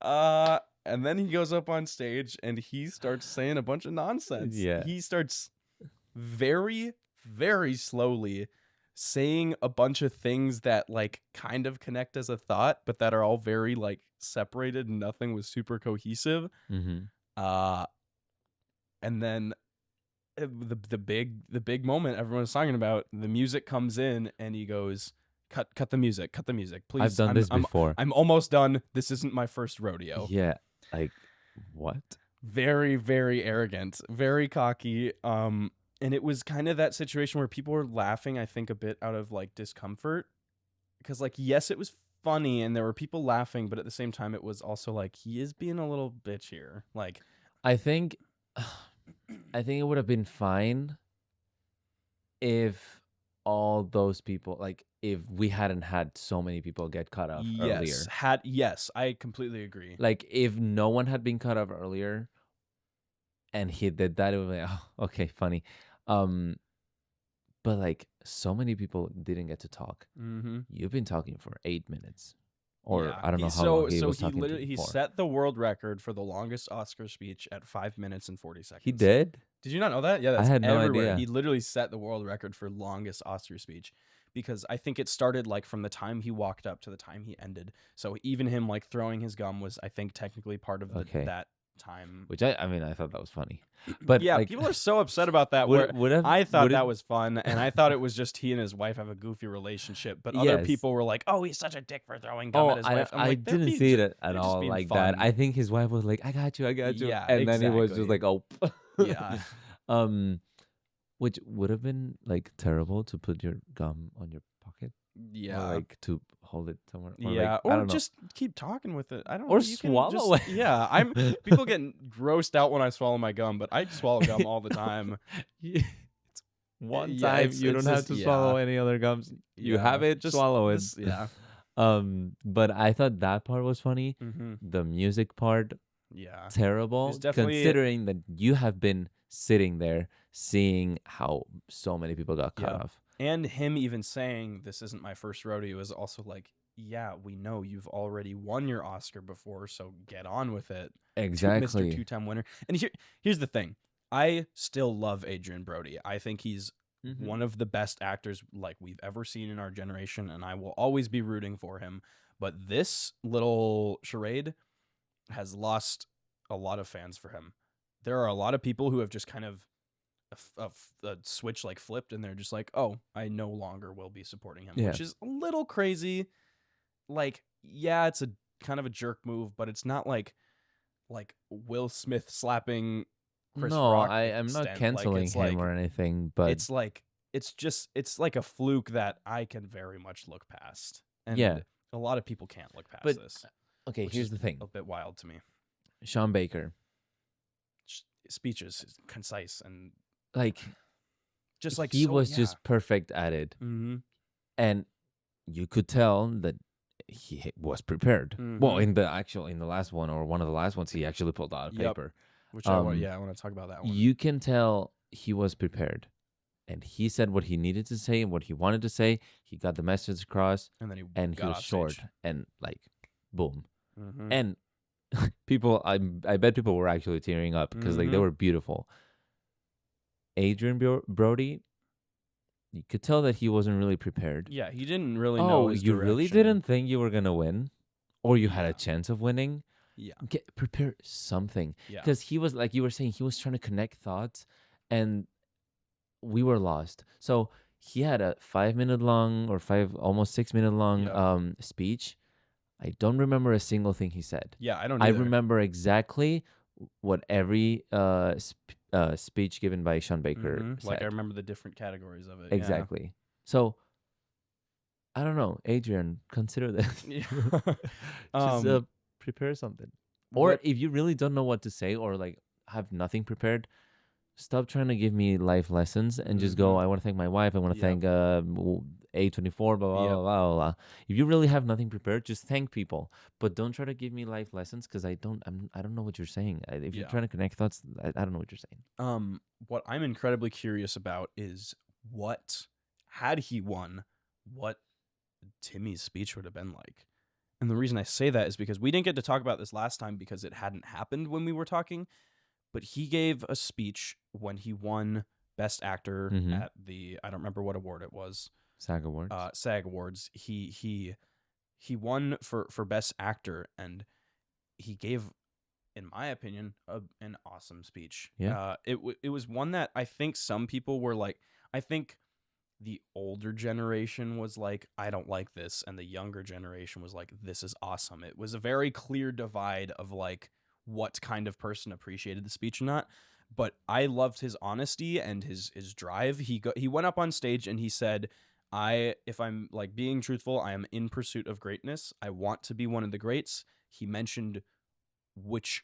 And then he goes up on stage and he starts saying a bunch of nonsense. Yeah. He starts very, very slowly saying a bunch of things that like kind of connect as a thought, but that are all very like separated and nothing was super cohesive. Mm-hmm. And then the big moment everyone's talking about, the music comes in and he goes, cut the music, please. I've done this before. I'm almost done. This isn't my first rodeo. Yeah, like what? Very, very arrogant, very cocky. And it was kind of that situation where people were laughing, I think, a bit out of like discomfort, because like, yes, it was funny and there were people laughing, but at the same time it was also like, he is being a little bitch here. Like, I think it would have been fine if all those people, like if we hadn't had so many people get cut off earlier. Yes, I completely agree. Like if no one had been cut off earlier and he did that, it would be like, oh, okay, funny. But like so many people didn't get to talk. Mm-hmm. You've been talking for 8 minutes. Or yeah. I don't know how long he was talking literally he set the world record for the longest Oscar speech at 5 minutes and 40 seconds. He did? Did you not know that? Yeah, that's I had no everywhere. idea. He literally set the world record for longest Oscar speech, because I think it started like from the time he walked up to the time he ended. So even him like throwing his gum was, I think, technically part of that time. Which I mean, I thought that was funny. But yeah, like, people are so upset about that. I thought that was fun, and I thought it was just he and his wife have a goofy relationship. But other people were like, "Oh, he's such a dick for throwing gum at his wife." I didn't see it at all like that. I think his wife was like, "I got you, I got you," and then he was just like, "Oh, yeah." Which would have been like terrible to put your gum on your pocket. Yeah, or like to hold it somewhere. Or yeah, like, or just keep talking with it. I don't know. Or swallow it. Yeah, people get grossed out when I swallow my gum, but I swallow gum all the time. One time you don't have to swallow any other gums. You have it, just swallow it. Yeah. But I thought that part was funny. Mm-hmm. The music part, yeah, terrible. Considering that you have been sitting there seeing how so many people got cut off. And him even saying, "This isn't my first rodeo," is also like, yeah, we know you've already won your Oscar before, so get on with it. Exactly. Mr. Two-time winner. And here's the thing. I still love Adrien Brody. I think he's one of the best actors like we've ever seen in our generation, and I will always be rooting for him. But this little charade has lost a lot of fans for him. There are a lot of people who have just kind of a switch like flipped, and they're just like, "Oh, I no longer will be supporting him," which is a little crazy. Like, yeah, it's a kind of a jerk move, but it's not like Will Smith slapping Chris Rock. I'm not canceling him or anything, but it's like it's like a fluke that I can very much look past, and a lot of people can't look past this. Okay, here's the thing: a bit wild to me. Sean Baker speeches is concise and just like he was just perfect at it, and you could tell that he was prepared. Well, in the last one or one of the last ones, he actually pulled out a paper. Which I want to talk about that one. You can tell he was prepared, and he said what he needed to say and what he wanted to say. He got the message across, and then he was short and like, boom, and people. I bet people were actually tearing up because like they were beautiful. Adrien Brody, you could tell that he wasn't really prepared. Yeah, he didn't really know his direction. Really didn't think you were gonna win, or you had a chance of winning. Yeah, prepare something. Because he was, like you were saying, he was trying to connect thoughts, and we were lost. So he had a 5-minute long or almost 6-minute long speech. I don't remember a single thing he said. Yeah, I don't either. I remember exactly what every speech given by Sean Baker said. Like, I remember the different categories of it. Exactly. Yeah. So, I don't know. Adrien, consider this. Just prepare something. Or if you really don't know what to say or like have nothing prepared, stop trying to give me life lessons and just go, I want to thank my wife. I want to thank A24, blah, blah, blah, blah, blah. If you really have nothing prepared, just thank people. But don't try to give me life lessons because I don't know what you're saying. If you're trying to connect thoughts, I don't know what you're saying. What I'm incredibly curious about is had he won, what Timmy's speech would have been like. And the reason I say that is because we didn't get to talk about this last time because it hadn't happened when we were talking. But he gave a speech when he won Best Actor at the, I don't remember what award it was. SAG Awards. SAG Awards. He won for Best Actor, and he gave, in my opinion, an awesome speech. Yeah. It was one that I think some people were like, I think the older generation was like, I don't like this, and the younger generation was like, this is awesome. It was a very clear divide of like what kind of person appreciated the speech or not. But I loved his honesty and his drive. He went up on stage and he said, if I'm like being truthful, I am in pursuit of greatness. I want to be one of the greats. He mentioned which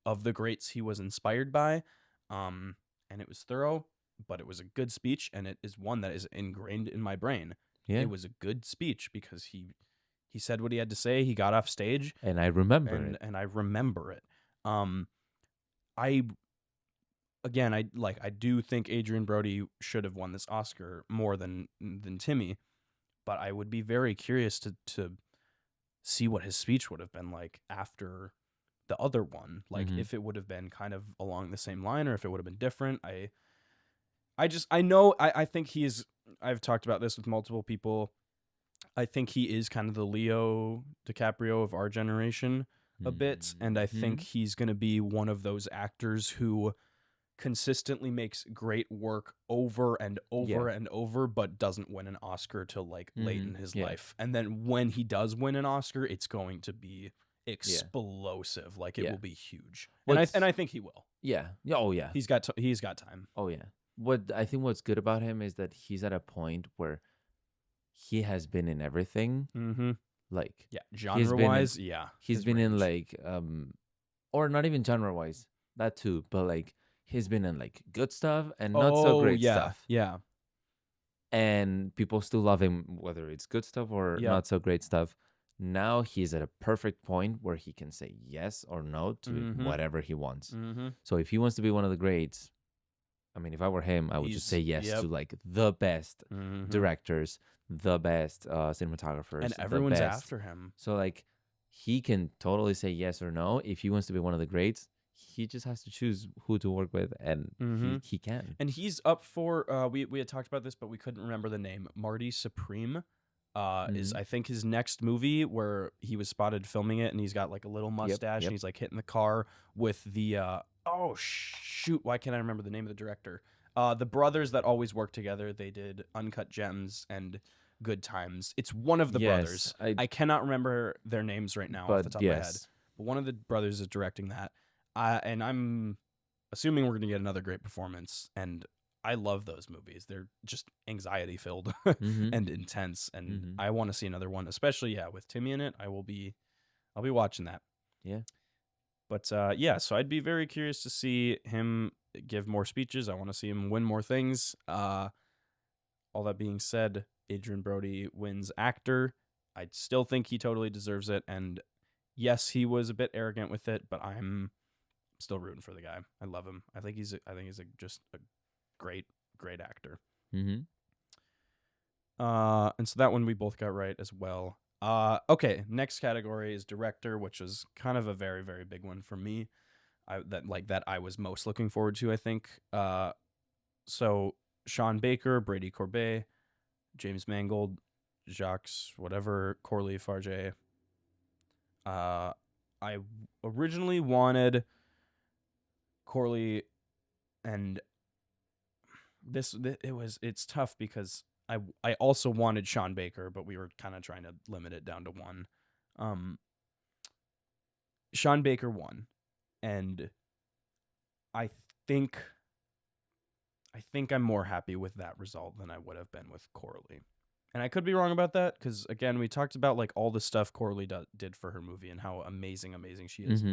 of the greats he was inspired by. And it was thorough, but it was a good speech, and it is one that is ingrained in my brain. Yeah. It was a good speech because he said what he had to say. He got off stage, and I remember it. And I remember it. I do think Adrien Brody should have won this Oscar more than Timmy, but I would be very curious to see what his speech would have been like after the other one. Like if it would have been kind of along the same line or if it would have been different. I think I've talked about this with multiple people. I think he is kind of the Leo DiCaprio of our generation. a bit, and I think he's going to be one of those actors who consistently makes great work over and over and over, but doesn't win an Oscar till like late in his life. And then when he does win an Oscar, it's going to be explosive. Like it will be huge. And I think he will. Yeah. Oh yeah. He's got time. Oh yeah. What's good about him is that he's at a point where he has been in everything. Mm-hmm. Like genre wise, he's been in like or not even genre wise, that too, but like he's been in like good stuff and not so great stuff. Yeah. And people still love him, whether it's good stuff or not so great stuff. Now he's at a perfect point where he can say yes or no to whatever he wants. So if he wants to be one of the greats, I mean, if I were him, I would just say yes to like the best directors, the best cinematographers. And everyone's after him. So like he can totally say yes or no. If he wants to be one of the greats, he just has to choose who to work with, and he can. And he's up for, we had talked about this, but we couldn't remember the name. Marty Supreme is, I think, his next movie where he was spotted filming it, and he's got like a little mustache, and he's like hitting the car with the, oh, shoot, why can't I remember the name of the director? The brothers that always work together, they did Uncut Gems and Good Times. It's one of the brothers. I cannot remember their names right now off the top of my head. But one of the brothers is directing that. And I'm assuming we're going to get another great performance. And I love those movies. They're just anxiety filled and intense. And I want to see another one, especially with Timmy in it. I'll be watching that. Yeah. But so I'd be very curious to see him give more speeches. I want to see him win more things. All that being said, Adrian Brody wins actor. I still think he totally deserves it. And yes, he was a bit arrogant with it, but I'm still rooting for the guy. I love him. I think he's just a great actor. Mm-hmm. And so that one we both got right as well. Okay, next category is director, which was kind of a very, very big one for me. That I was most looking forward to, I think. So Sean Baker, Brady Corbet, James Mangold, Jacques Corley Farge. I originally wanted Corley, and it's tough because I also wanted Sean Baker, but we were kind of trying to limit it down to one. Sean Baker won, and I think I'm more happy with that result than I would have been with Corley. And I could be wrong about that because, again, we talked about like all the stuff Corley did for her movie and how amazing she is.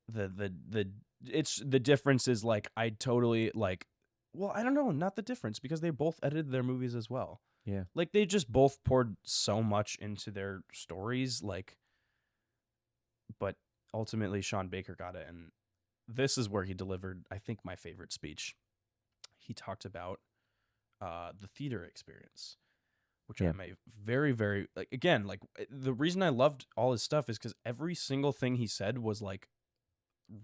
The difference is like I totally like. Well, I don't know, not the difference because they both edited their movies as well. Yeah, like they just both poured so much into their stories, like. But ultimately, Sean Baker got it, and this is where he delivered, I think, my favorite speech. He talked about the theater experience, which I'm a very, very like. Again, like the reason I loved all his stuff is because every single thing he said was like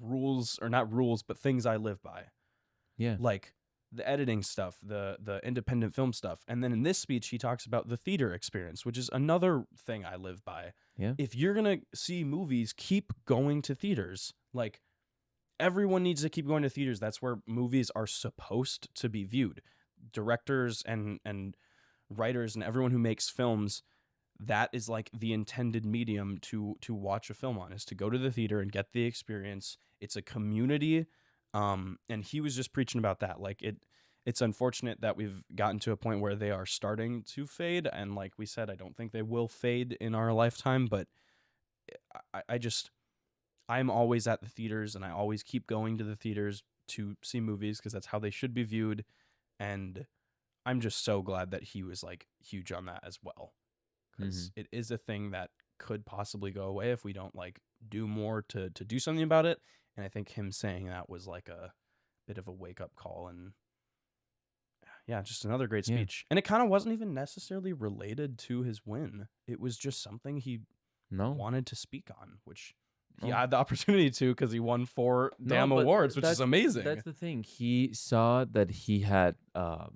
rules, or not rules, but things I live by. Yeah, like the editing stuff, the independent film stuff, and then in this speech he talks about the theater experience, which is another thing I live by. Yeah, if you're gonna see movies, keep going to theaters. Like everyone needs to keep going to theaters. That's where movies are supposed to be viewed. Directors and writers and everyone who makes films, that is like the intended medium to watch a film on, is to go to the theater and get the experience. It's a community, and he was just preaching about that. Like it's unfortunate that we've gotten to a point where they are starting to fade, and like we said, I don't think they will fade in our lifetime, but I'm always at the theaters, and I always keep going to the theaters to see movies because that's how they should be viewed. And I'm just so glad that he was like huge on that as well, because it is a thing that could possibly go away if we don't like do more to do something about it. And I think him saying that was like a bit of a wake up call, and just another great speech. And it kind of wasn't even necessarily related to his win. It was just something he wanted to speak on, which he had the opportunity to because he won 4 damn awards, which is amazing. That's the thing. He saw that he had a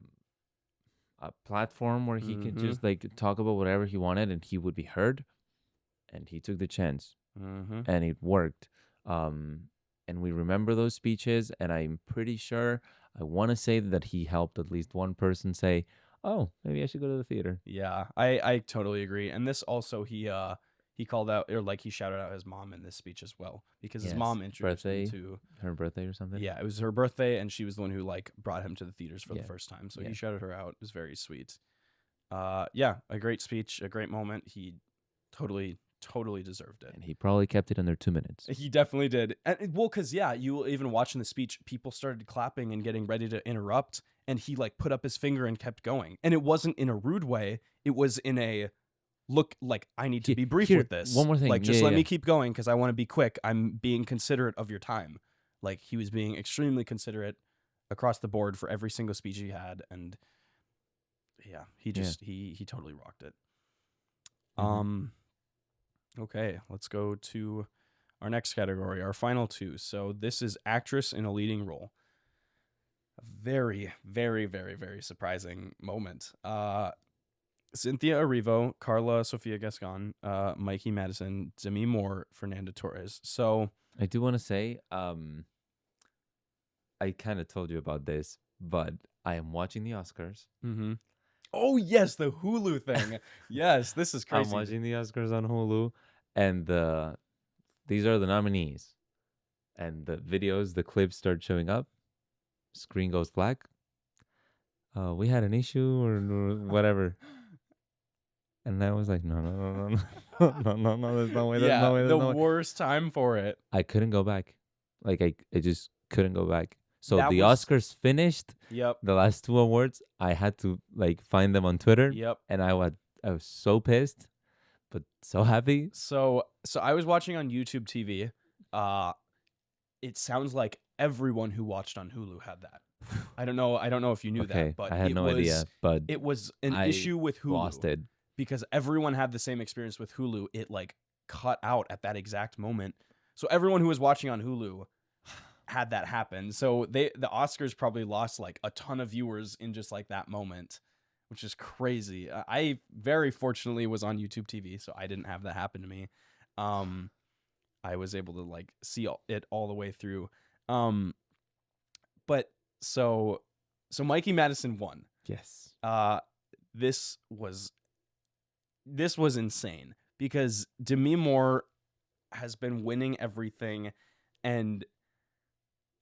platform where he could just like talk about whatever he wanted and he would be heard. and he took the chance, Mm-hmm. and it worked. And we remember those speeches, and I'm pretty sure, I want to say that he helped at least one person say, "Oh, maybe I should go to the theater." Yeah, I totally agree. And this also he called out, or like he shouted out his mom in this speech as well, because his Yes, mom introduced him birthday, to, her birthday or something. yeah, it was her birthday, and she was the one who like brought him to the theaters for the Yeah, first time. So yeah. he shouted her out. It was very sweet. Yeah, a great speech, a great moment. He totally deserved it. And he probably kept it under 2 minutes. He definitely did. And well, because yeah, you even watching the speech, people started clapping and getting ready to interrupt, and he like put up his finger and kept going. And it wasn't in a rude way. It was in a look, like, I need to be brief Here, with this. one more thing. Like, just Yeah, let yeah. me keep going because I want to be quick. I'm being considerate of your time. Like, he was being extremely considerate across the board for every single speech he had, and yeah, he totally rocked it. Mhm. Okay, let's go to our next category, our final two. So this is actress in a leading role. A very, very, very, very surprising moment. Cynthia Erivo, Carla Sofia Gascon, Mikey Madison, Demi Moore, Fernanda Torres. So I do want to say, I kind of told you about this, but I am watching the Oscars. Mm-hmm. Oh yes, the Hulu thing. Yes, this is crazy. I'm watching the Oscars on Hulu, and these are the nominees, and the videos, the clips start showing up. Screen goes black. We had an issue or whatever, and I was like, no, there's no way, Yeah, there's the no way. worst time for it. I couldn't go back. Like I just couldn't go back. So That the was- Oscars finished. Yep. The last two awards, I had to like find them on Twitter. Yep. And I was so pissed, but so happy. So I was watching on YouTube TV. It sounds like everyone who watched on Hulu had that. I don't know if you knew that, but I had no idea. But it was an I issue with Hulu. lost it. Because everyone had the same experience with Hulu. It like cut out at that exact moment. So everyone who was watching on Hulu had that happen. So the Oscars probably lost like a ton of viewers in just like that moment, which is crazy. I very fortunately was on YouTube TV, so I didn't have that happen to me. I was able to like see it all the way through. But so Mikey Madison won. Yes. This was insane because Demi Moore has been winning everything, and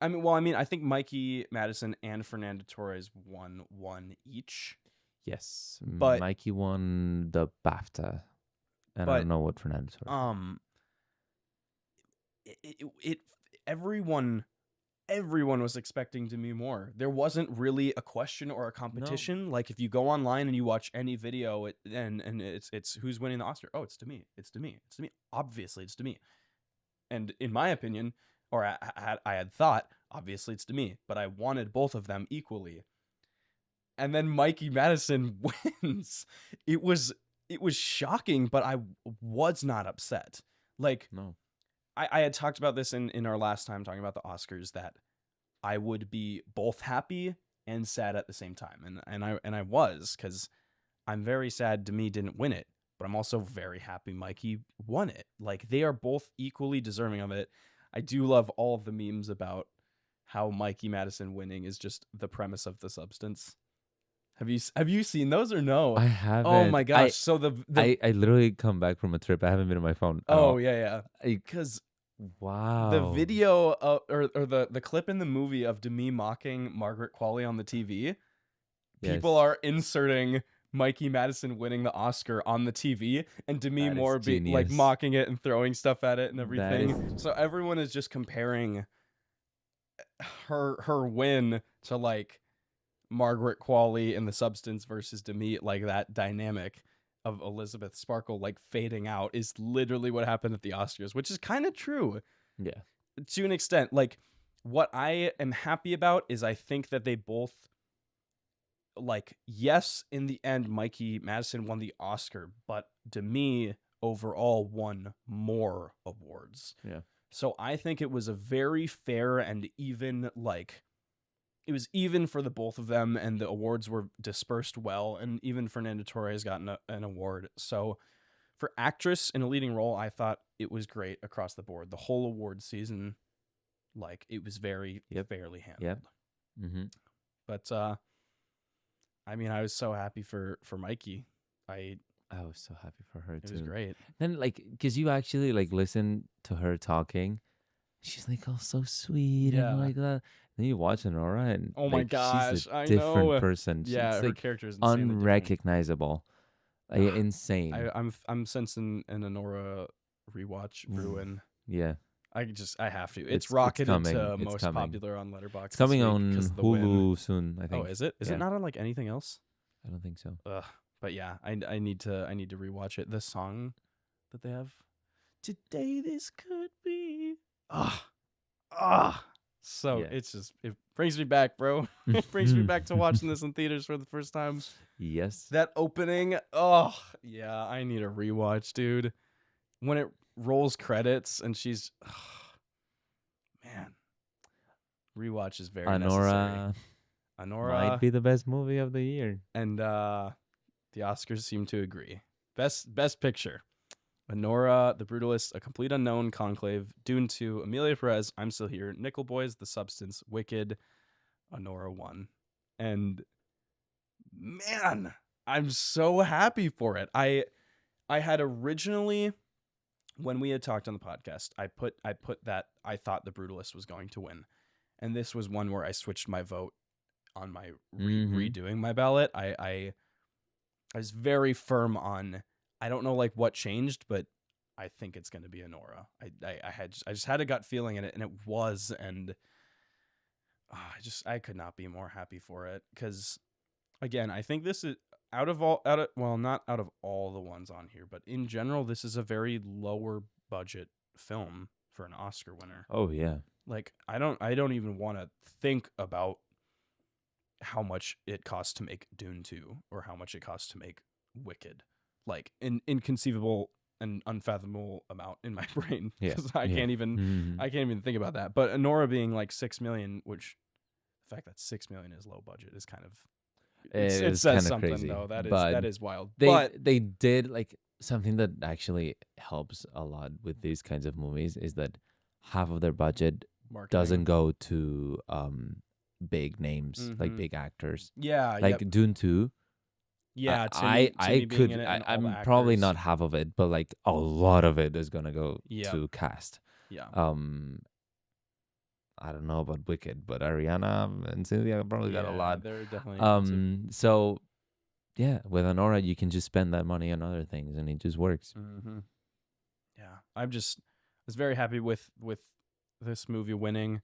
I think Mikey Madison and Fernanda Torres won one each. Yes. But Mikey won the BAFTA. And I don't know what Fernanda Torres. Everyone was expecting Demi Moore. There wasn't really a question or a competition. No. Like if you go online and you watch any video, and it's who's winning the Oscar. Oh, it's Demi. It's Demi. It's Demi. Obviously, it's Demi. And in my opinion, or I had thought, obviously it's Demi, but I wanted both of them equally. And then Mikey Madison wins. It was shocking, but I was not upset. Like no. I had talked about this in our last time talking about the Oscars, that I would be both happy and sad at the same time. And I was, because I'm very sad Demi didn't win it, but I'm also very happy Mikey won it. Like they are both equally deserving of it. I do love all of the memes about how Mikey Madison winning is just the premise of The Substance. Have you seen those or no? I haven't. Oh my gosh! So I literally come back from a trip. I haven't been on my phone. Oh yeah. Because wow, the video or the clip in the movie of Demi mocking Margaret Qualley on the TV, people are inserting Mikey Madison winning the Oscar on the TV, and Demi Moore being like mocking it and throwing stuff at it and everything. So everyone is just comparing her win to like Margaret Qualley in The Substance versus Demi. Like that dynamic of Elizabeth Sparkle like fading out is literally what happened at the Oscars, which is kind of true. Yeah, to an extent. Like what I am happy about is I think that they both, like, yes, in the end Mikey Madison won the Oscar, but Demi overall won more awards. Yeah. So I think it was a very fair and even, like, it was even for the both of them, and the awards were dispersed well, and even Fernanda Torres got an award. So for actress in a leading role, I thought it was great across the board. The whole award season, like, it was very fairly handled. Yep. Mm-hmm. But I mean, I was so happy for Mikey. I was so happy for her too. It was great. Then, like, because you actually like listen to her talking, she's like, oh, so sweet and like that. Then you watch Nora, and oh my like, gosh, she's a I different know. person. Yeah, she's her like character is insanely different. unrecognizable. Like, insane. I'm sensing an Honora rewatch brewing. Yeah. I have to. It's rocketed to most popular on Letterboxd. It's coming on Hulu soon, I think. Oh, is it? Is it not on like anything else? I don't think so. But yeah, I need to rewatch it. The song that they have, "Today This Could Be." So it's just, it brings me back, bro. It brings me back to watching this in theaters for the first time. Yes. That opening, I need a rewatch, dude. When it rolls credits and she's, man, rewatch is very necessary. Honora might be the best movie of the year, and the Oscars seem to agree. Best picture: Honora, The Brutalist, A Complete Unknown, Conclave, Dune 2, Amelia Perez, I'm Still Here, Nickel Boys, The Substance, Wicked. Honora won, and man, I'm so happy for it. I had originally, when we had talked on the podcast, I put that I thought The Brutalist was going to win, and this was one where I switched my vote on my redoing my ballot. I was very firm on, I don't know like what changed, but I think it's going to be Honora. I just had a gut feeling in it, and it was, and I could not be more happy for it, because again, I think this is not out of all the ones on here, but in general, this is a very lower budget film for an Oscar winner. Oh yeah. Like, I don't even want to think about how much it costs to make Dune 2 or how much it costs to make Wicked. Like, an inconceivable and unfathomable amount in my brain, because I can't even think about that. But Honora being like $6 million, which the fact that $6 million is low budget is kind of, it says something crazy, though. That is wild. They did like something that actually helps a lot with these kinds of movies, is that half of their budget doesn't go to big names, like big actors. Yeah, like Dune 2. Yeah, I'm probably not half of it, but like a lot of it is gonna go to cast. Yeah. I don't know about Wicked, but Ariana and Cynthia probably got a lot. They're definitely so yeah, with Honora you can just spend that money on other things and it just works. Yeah, I was very happy with this movie winning.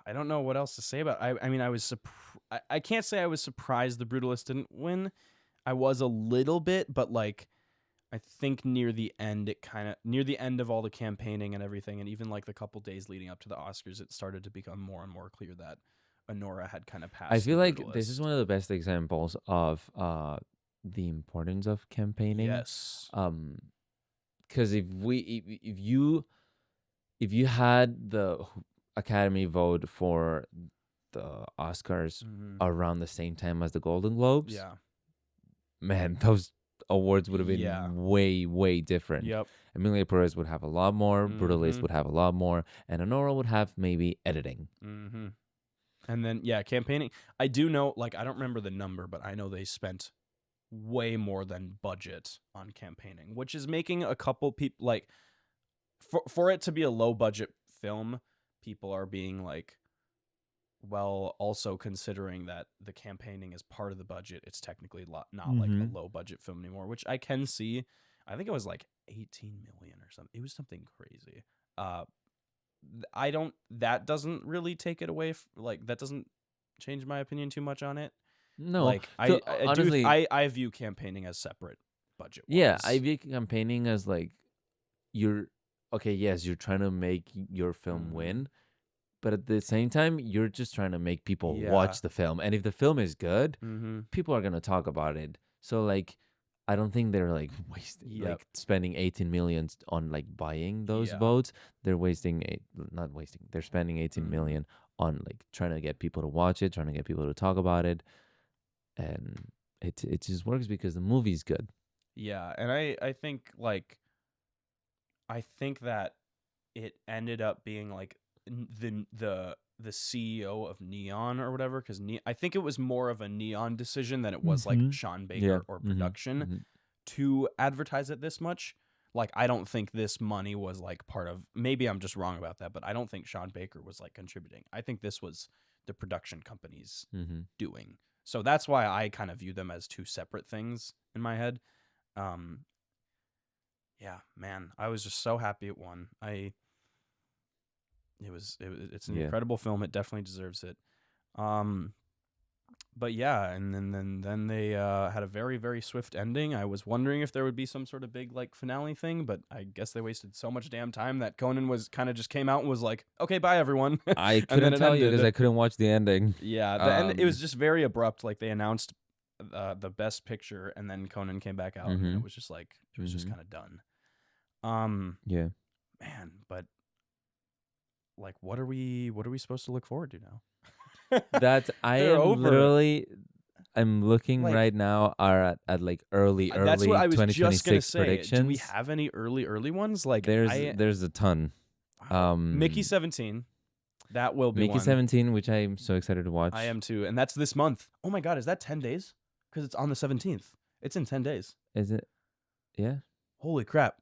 I don't know what else to say about it. I mean, I can't say I was surprised The Brutalist didn't win. I was a little bit, but like, I think near the end of all the campaigning and everything, and even like the couple days leading up to the Oscars, it started to become more and more clear that Honora had kind of passed. I feel like this is one of the best examples of the importance of campaigning. Yes. Because if you had the Academy vote for the Oscars around the same time as the Golden Globes, man, those awards would have been way, way different. Yep. Amelia Perez would have a lot more, Brutalist would have a lot more, and Honora would have maybe editing. And then, campaigning. I do know, like, I don't remember the number, but I know they spent way more than budget on campaigning, which is making a couple people, like, for it to be a low budget film, people are being like, well, also considering that the campaigning is part of the budget, it's technically not like a low budget film anymore, which I can see. I think it was like 18 million or something. It was something crazy. That doesn't really take it away. That doesn't change my opinion too much on it. No, like I view campaigning as separate budget. Yeah, I view campaigning as like you're trying to make your film win, but at the same time, you're just trying to make people watch the film. And if the film is good, people are gonna talk about it. So like, I don't think they're like wasting like spending 18 million on like buying those votes. They're They're spending 18 million on like trying to get people to watch it, trying to get people to talk about it, and it just works because the movie's good. Yeah, and I think like I think that it ended up being like the CEO of Neon or whatever, because I think it was more of a Neon decision than it was like Sean Baker or production to advertise it this much. Like, I don't think this money was like part of, maybe I'm just wrong about that, but I don't think Sean Baker was like contributing. I think this was the production companies doing. So that's why I kind of view them as two separate things in my head. Yeah, man, I was just so happy it won. It's an incredible film. It definitely deserves it. But yeah, and then they had a very, very swift ending. I was wondering if there would be some sort of big like finale thing, but I guess they wasted so much damn time that Conan was kind of just came out and was like, "Okay, bye everyone." I couldn't tell you because I couldn't watch the ending. Yeah, the end. It was just very abrupt. Like they announced the best picture, and then Conan came back out, and it was just like it was just kind of done. Yeah, man, but like, what are we supposed to look forward to now? That I am literally. I'm looking like, right now are at like early that's what I was 2026 just gonna say. predictions. Do we have any early ones? Like there's a ton. Mickey 17, that will be Mickey one. 17, which I'm so excited to watch. I am too, and that's this month. Oh my god, is that 10 days? Because it's on the 17th. It's in 10 days. Is it? Yeah. Holy crap!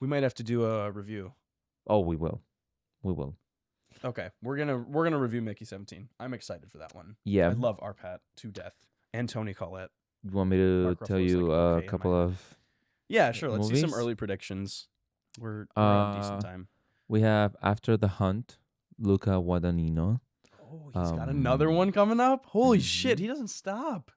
We might have to do a review. Oh, we will. Okay, we're gonna review Mickey 17. I'm excited for that one. Yeah, I love Arpat to death and Toni Collette. You want me to tell you a couple of? Yeah, sure. Let's movies? see some early predictions. We're on decent time. We have After the Hunt, Luca Guadagnino. Oh, he's got another one coming up. Holy shit, he doesn't stop.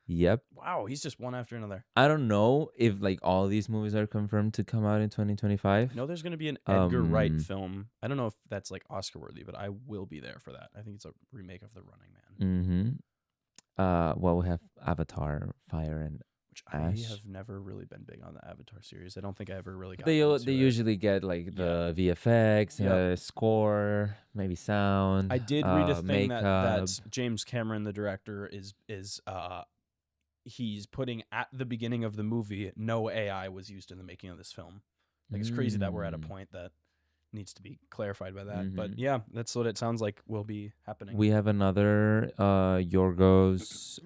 Yep. Wow, he's just one after another. I don't know if like all these movies are confirmed to come out in 2025. No, there's going to be an Edgar Wright film. I don't know if that's like Oscar worthy, but I will be there for that. I think it's a remake of The Running Man. Well, we have Avatar, Fire and which Ash. I have never really been big on the Avatar series. I don't think I ever really got. They usually get like the VFX, score, maybe sound. I did read a thing that James Cameron, the director, is he's putting at the beginning of the movie, no AI was used in the making of this film. Like, it's crazy that we're at a point that needs to be clarified by that. But yeah, that's what it sounds like will be happening. We have another Yorgos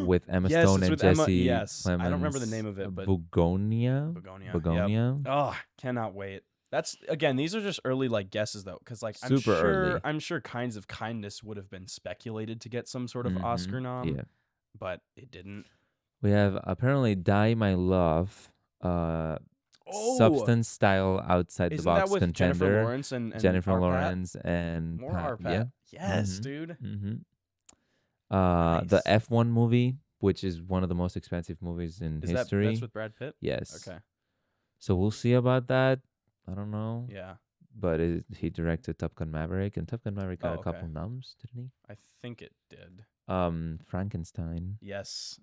with Emma Stone and Jesse. Yes, Clemens, I don't remember the name of it, but Begonia. Yep. Oh, cannot wait. That's again, these are just early like guesses though, because like early. I'm sure Kinds of Kindness would have been speculated to get some sort of Oscar nom, but it didn't. We have apparently Die My Love, substance style outside the box contender. Jennifer Lawrence and Jennifer Lawrence and more Arpat. Yeah. Yes, dude. Nice. The F1 movie, which is one of the most expensive movies in history. That's with Brad Pitt? Yes. Okay. So we'll see about that. I don't know. Yeah. But he directed Top Gun Maverick, and Top Gun Maverick got a couple noms, didn't he? I think it did. Frankenstein. Yes.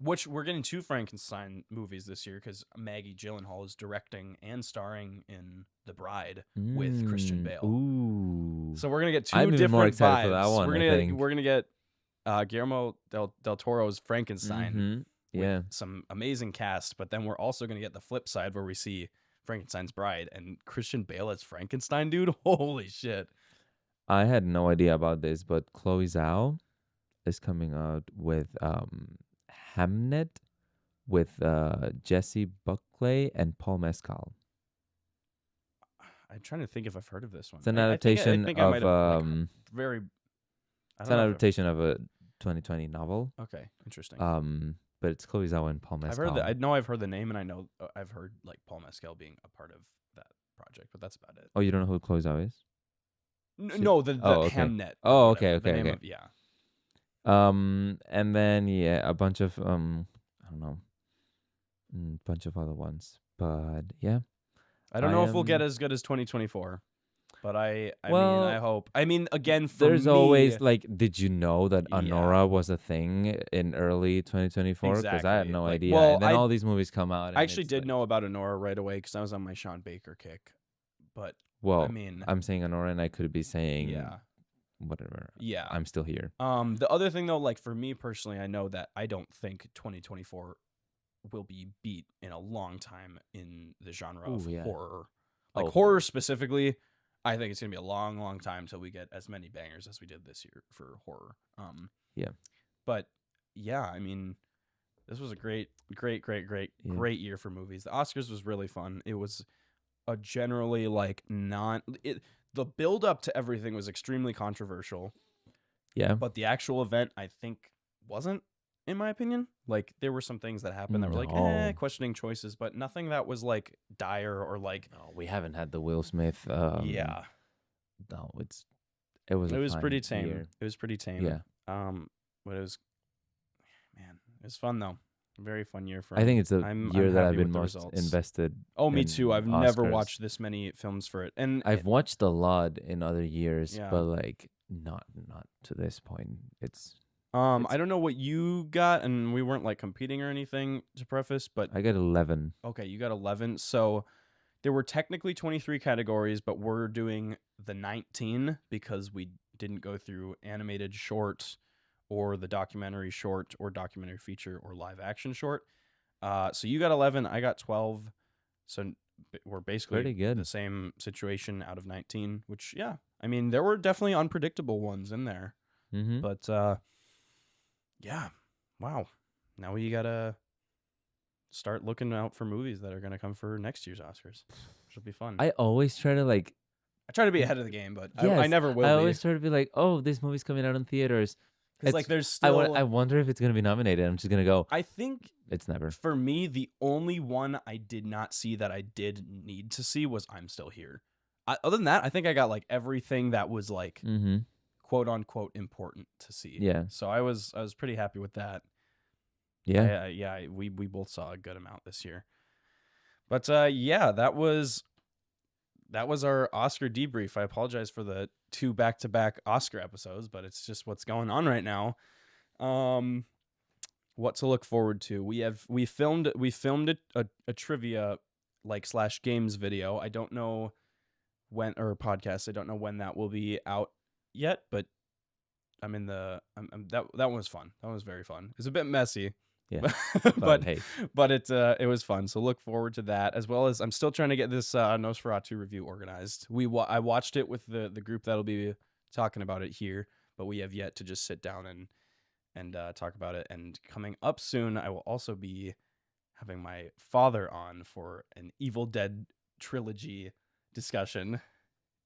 Which we're getting 2 Frankenstein movies this year because Maggie Gyllenhaal is directing and starring in The Bride with Christian Bale. Ooh. So we're gonna get 2 I'm different more excited vibes. For that one, we're gonna get Guillermo del Toro's Frankenstein. Yeah. With some amazing cast, but then we're also gonna get the flip side where we see Frankenstein's Bride and Christian Bale as Frankenstein, dude. Holy shit. I had no idea about this, but Chloe Zhao is coming out with Hamnet with Jesse Buckley and Paul Mescal. I'm trying to think if I've heard of this one. It's an adaptation of it's an adaptation of a 2020 novel. Okay, interesting. But it's Chloe Zhao and Paul Mescal. I've heard the name, and I know I've heard like Paul Mescal being a part of that project, but that's about it. Oh, you don't know who Chloe Zhao is? No, the Hamnet. Oh, okay. Yeah. And then a bunch of I don't know, bunch of other ones, but yeah, I don't know if we'll get as good as 2024, but I mean, I hope. I mean, again, there's always like, did you know that Anora was a thing in early 2024? Because I had no idea. Well, and then all these movies come out. I actually did know about Anora right away because I was on my Sean Baker kick, but. Well, I mean, I'm saying Anora, and I could be saying whatever. Yeah. I'm still here. The other thing though, like for me personally, I know that I don't think 2024 will be beat in a long time in the genre of horror. Like horror specifically, I think it's gonna be a long, long time till we get as many bangers as we did this year for horror. But yeah, I mean, this was a great year for movies. The Oscars was really fun. It was a generally like the build up to everything was extremely controversial. Yeah. But the actual event, I think, wasn't, in my opinion. Like, there were some things that happened that were like, questioning choices, but nothing that was like dire or like. No, we haven't had the Will Smith. Yeah. No, it was pretty tame. Year. It was pretty tame. Yeah. But it was fun though. Very fun year for me. I think it's the year that I've been most invested. Oh, me too. I've never watched this many films for it, and I've watched a lot in other years, but like not to this point. It's I don't know what you got, and we weren't like competing or anything to preface, but I got 11. Okay, you got 11. So there were technically 23 categories, but we're doing the 19 because we didn't go through animated short or the documentary short or documentary feature or live action short. So you got 11, I got 12. So we're basically pretty good. The same situation out of 19, which, yeah, I mean, there were definitely unpredictable ones in there. But, yeah, wow. Now we got to start looking out for movies that are going to come for next year's Oscars, which will be fun. I always try to like... I try to be ahead of the game, but I never will. I always try to be like, oh, this movie's coming out in theaters. It's like there's still... I wonder if it's going to be nominated. I'm just going to go. I think it's never. For me, the only one I did not see that I did need to see was I'm Still Here. Other than that, I think I got like everything that was like quote unquote important to see. Yeah. So I was pretty happy with that. Yeah. We both saw a good amount this year. But yeah, that was our Oscar debrief. I apologize for the 2 back-to-back Oscar episodes, but it's just what's going on right now. What to look forward to? We filmed a trivia like / games video. I don't know when, or podcast. I don't know when that will be out yet, but I'm in the that one was fun. That was very fun. It's a bit messy. Yeah. but hey. But it was fun. So look forward to that, as well as I'm still trying to get this Nosferatu review organized. I watched it with the group that'll be talking about it here, but we have yet to just sit down and talk about it. And coming up soon, I will also be having my father on for an Evil Dead trilogy discussion.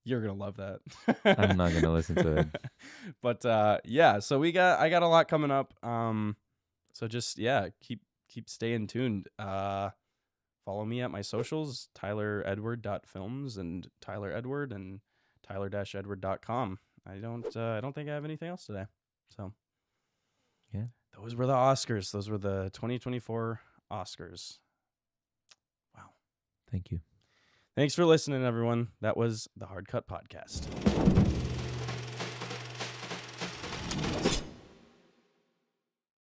You're gonna love that. I'm not gonna listen to it. But yeah, so I got a lot coming up. So just keep staying tuned. Follow me at my socials, tyleredward.films and Tyler Edward and tyler-edward.com. I don't think I have anything else today. So yeah, those were the Oscars. Those were the 2024 Oscars. Wow. Thank you. Thanks for listening, everyone. That was the Hard Cut Podcast.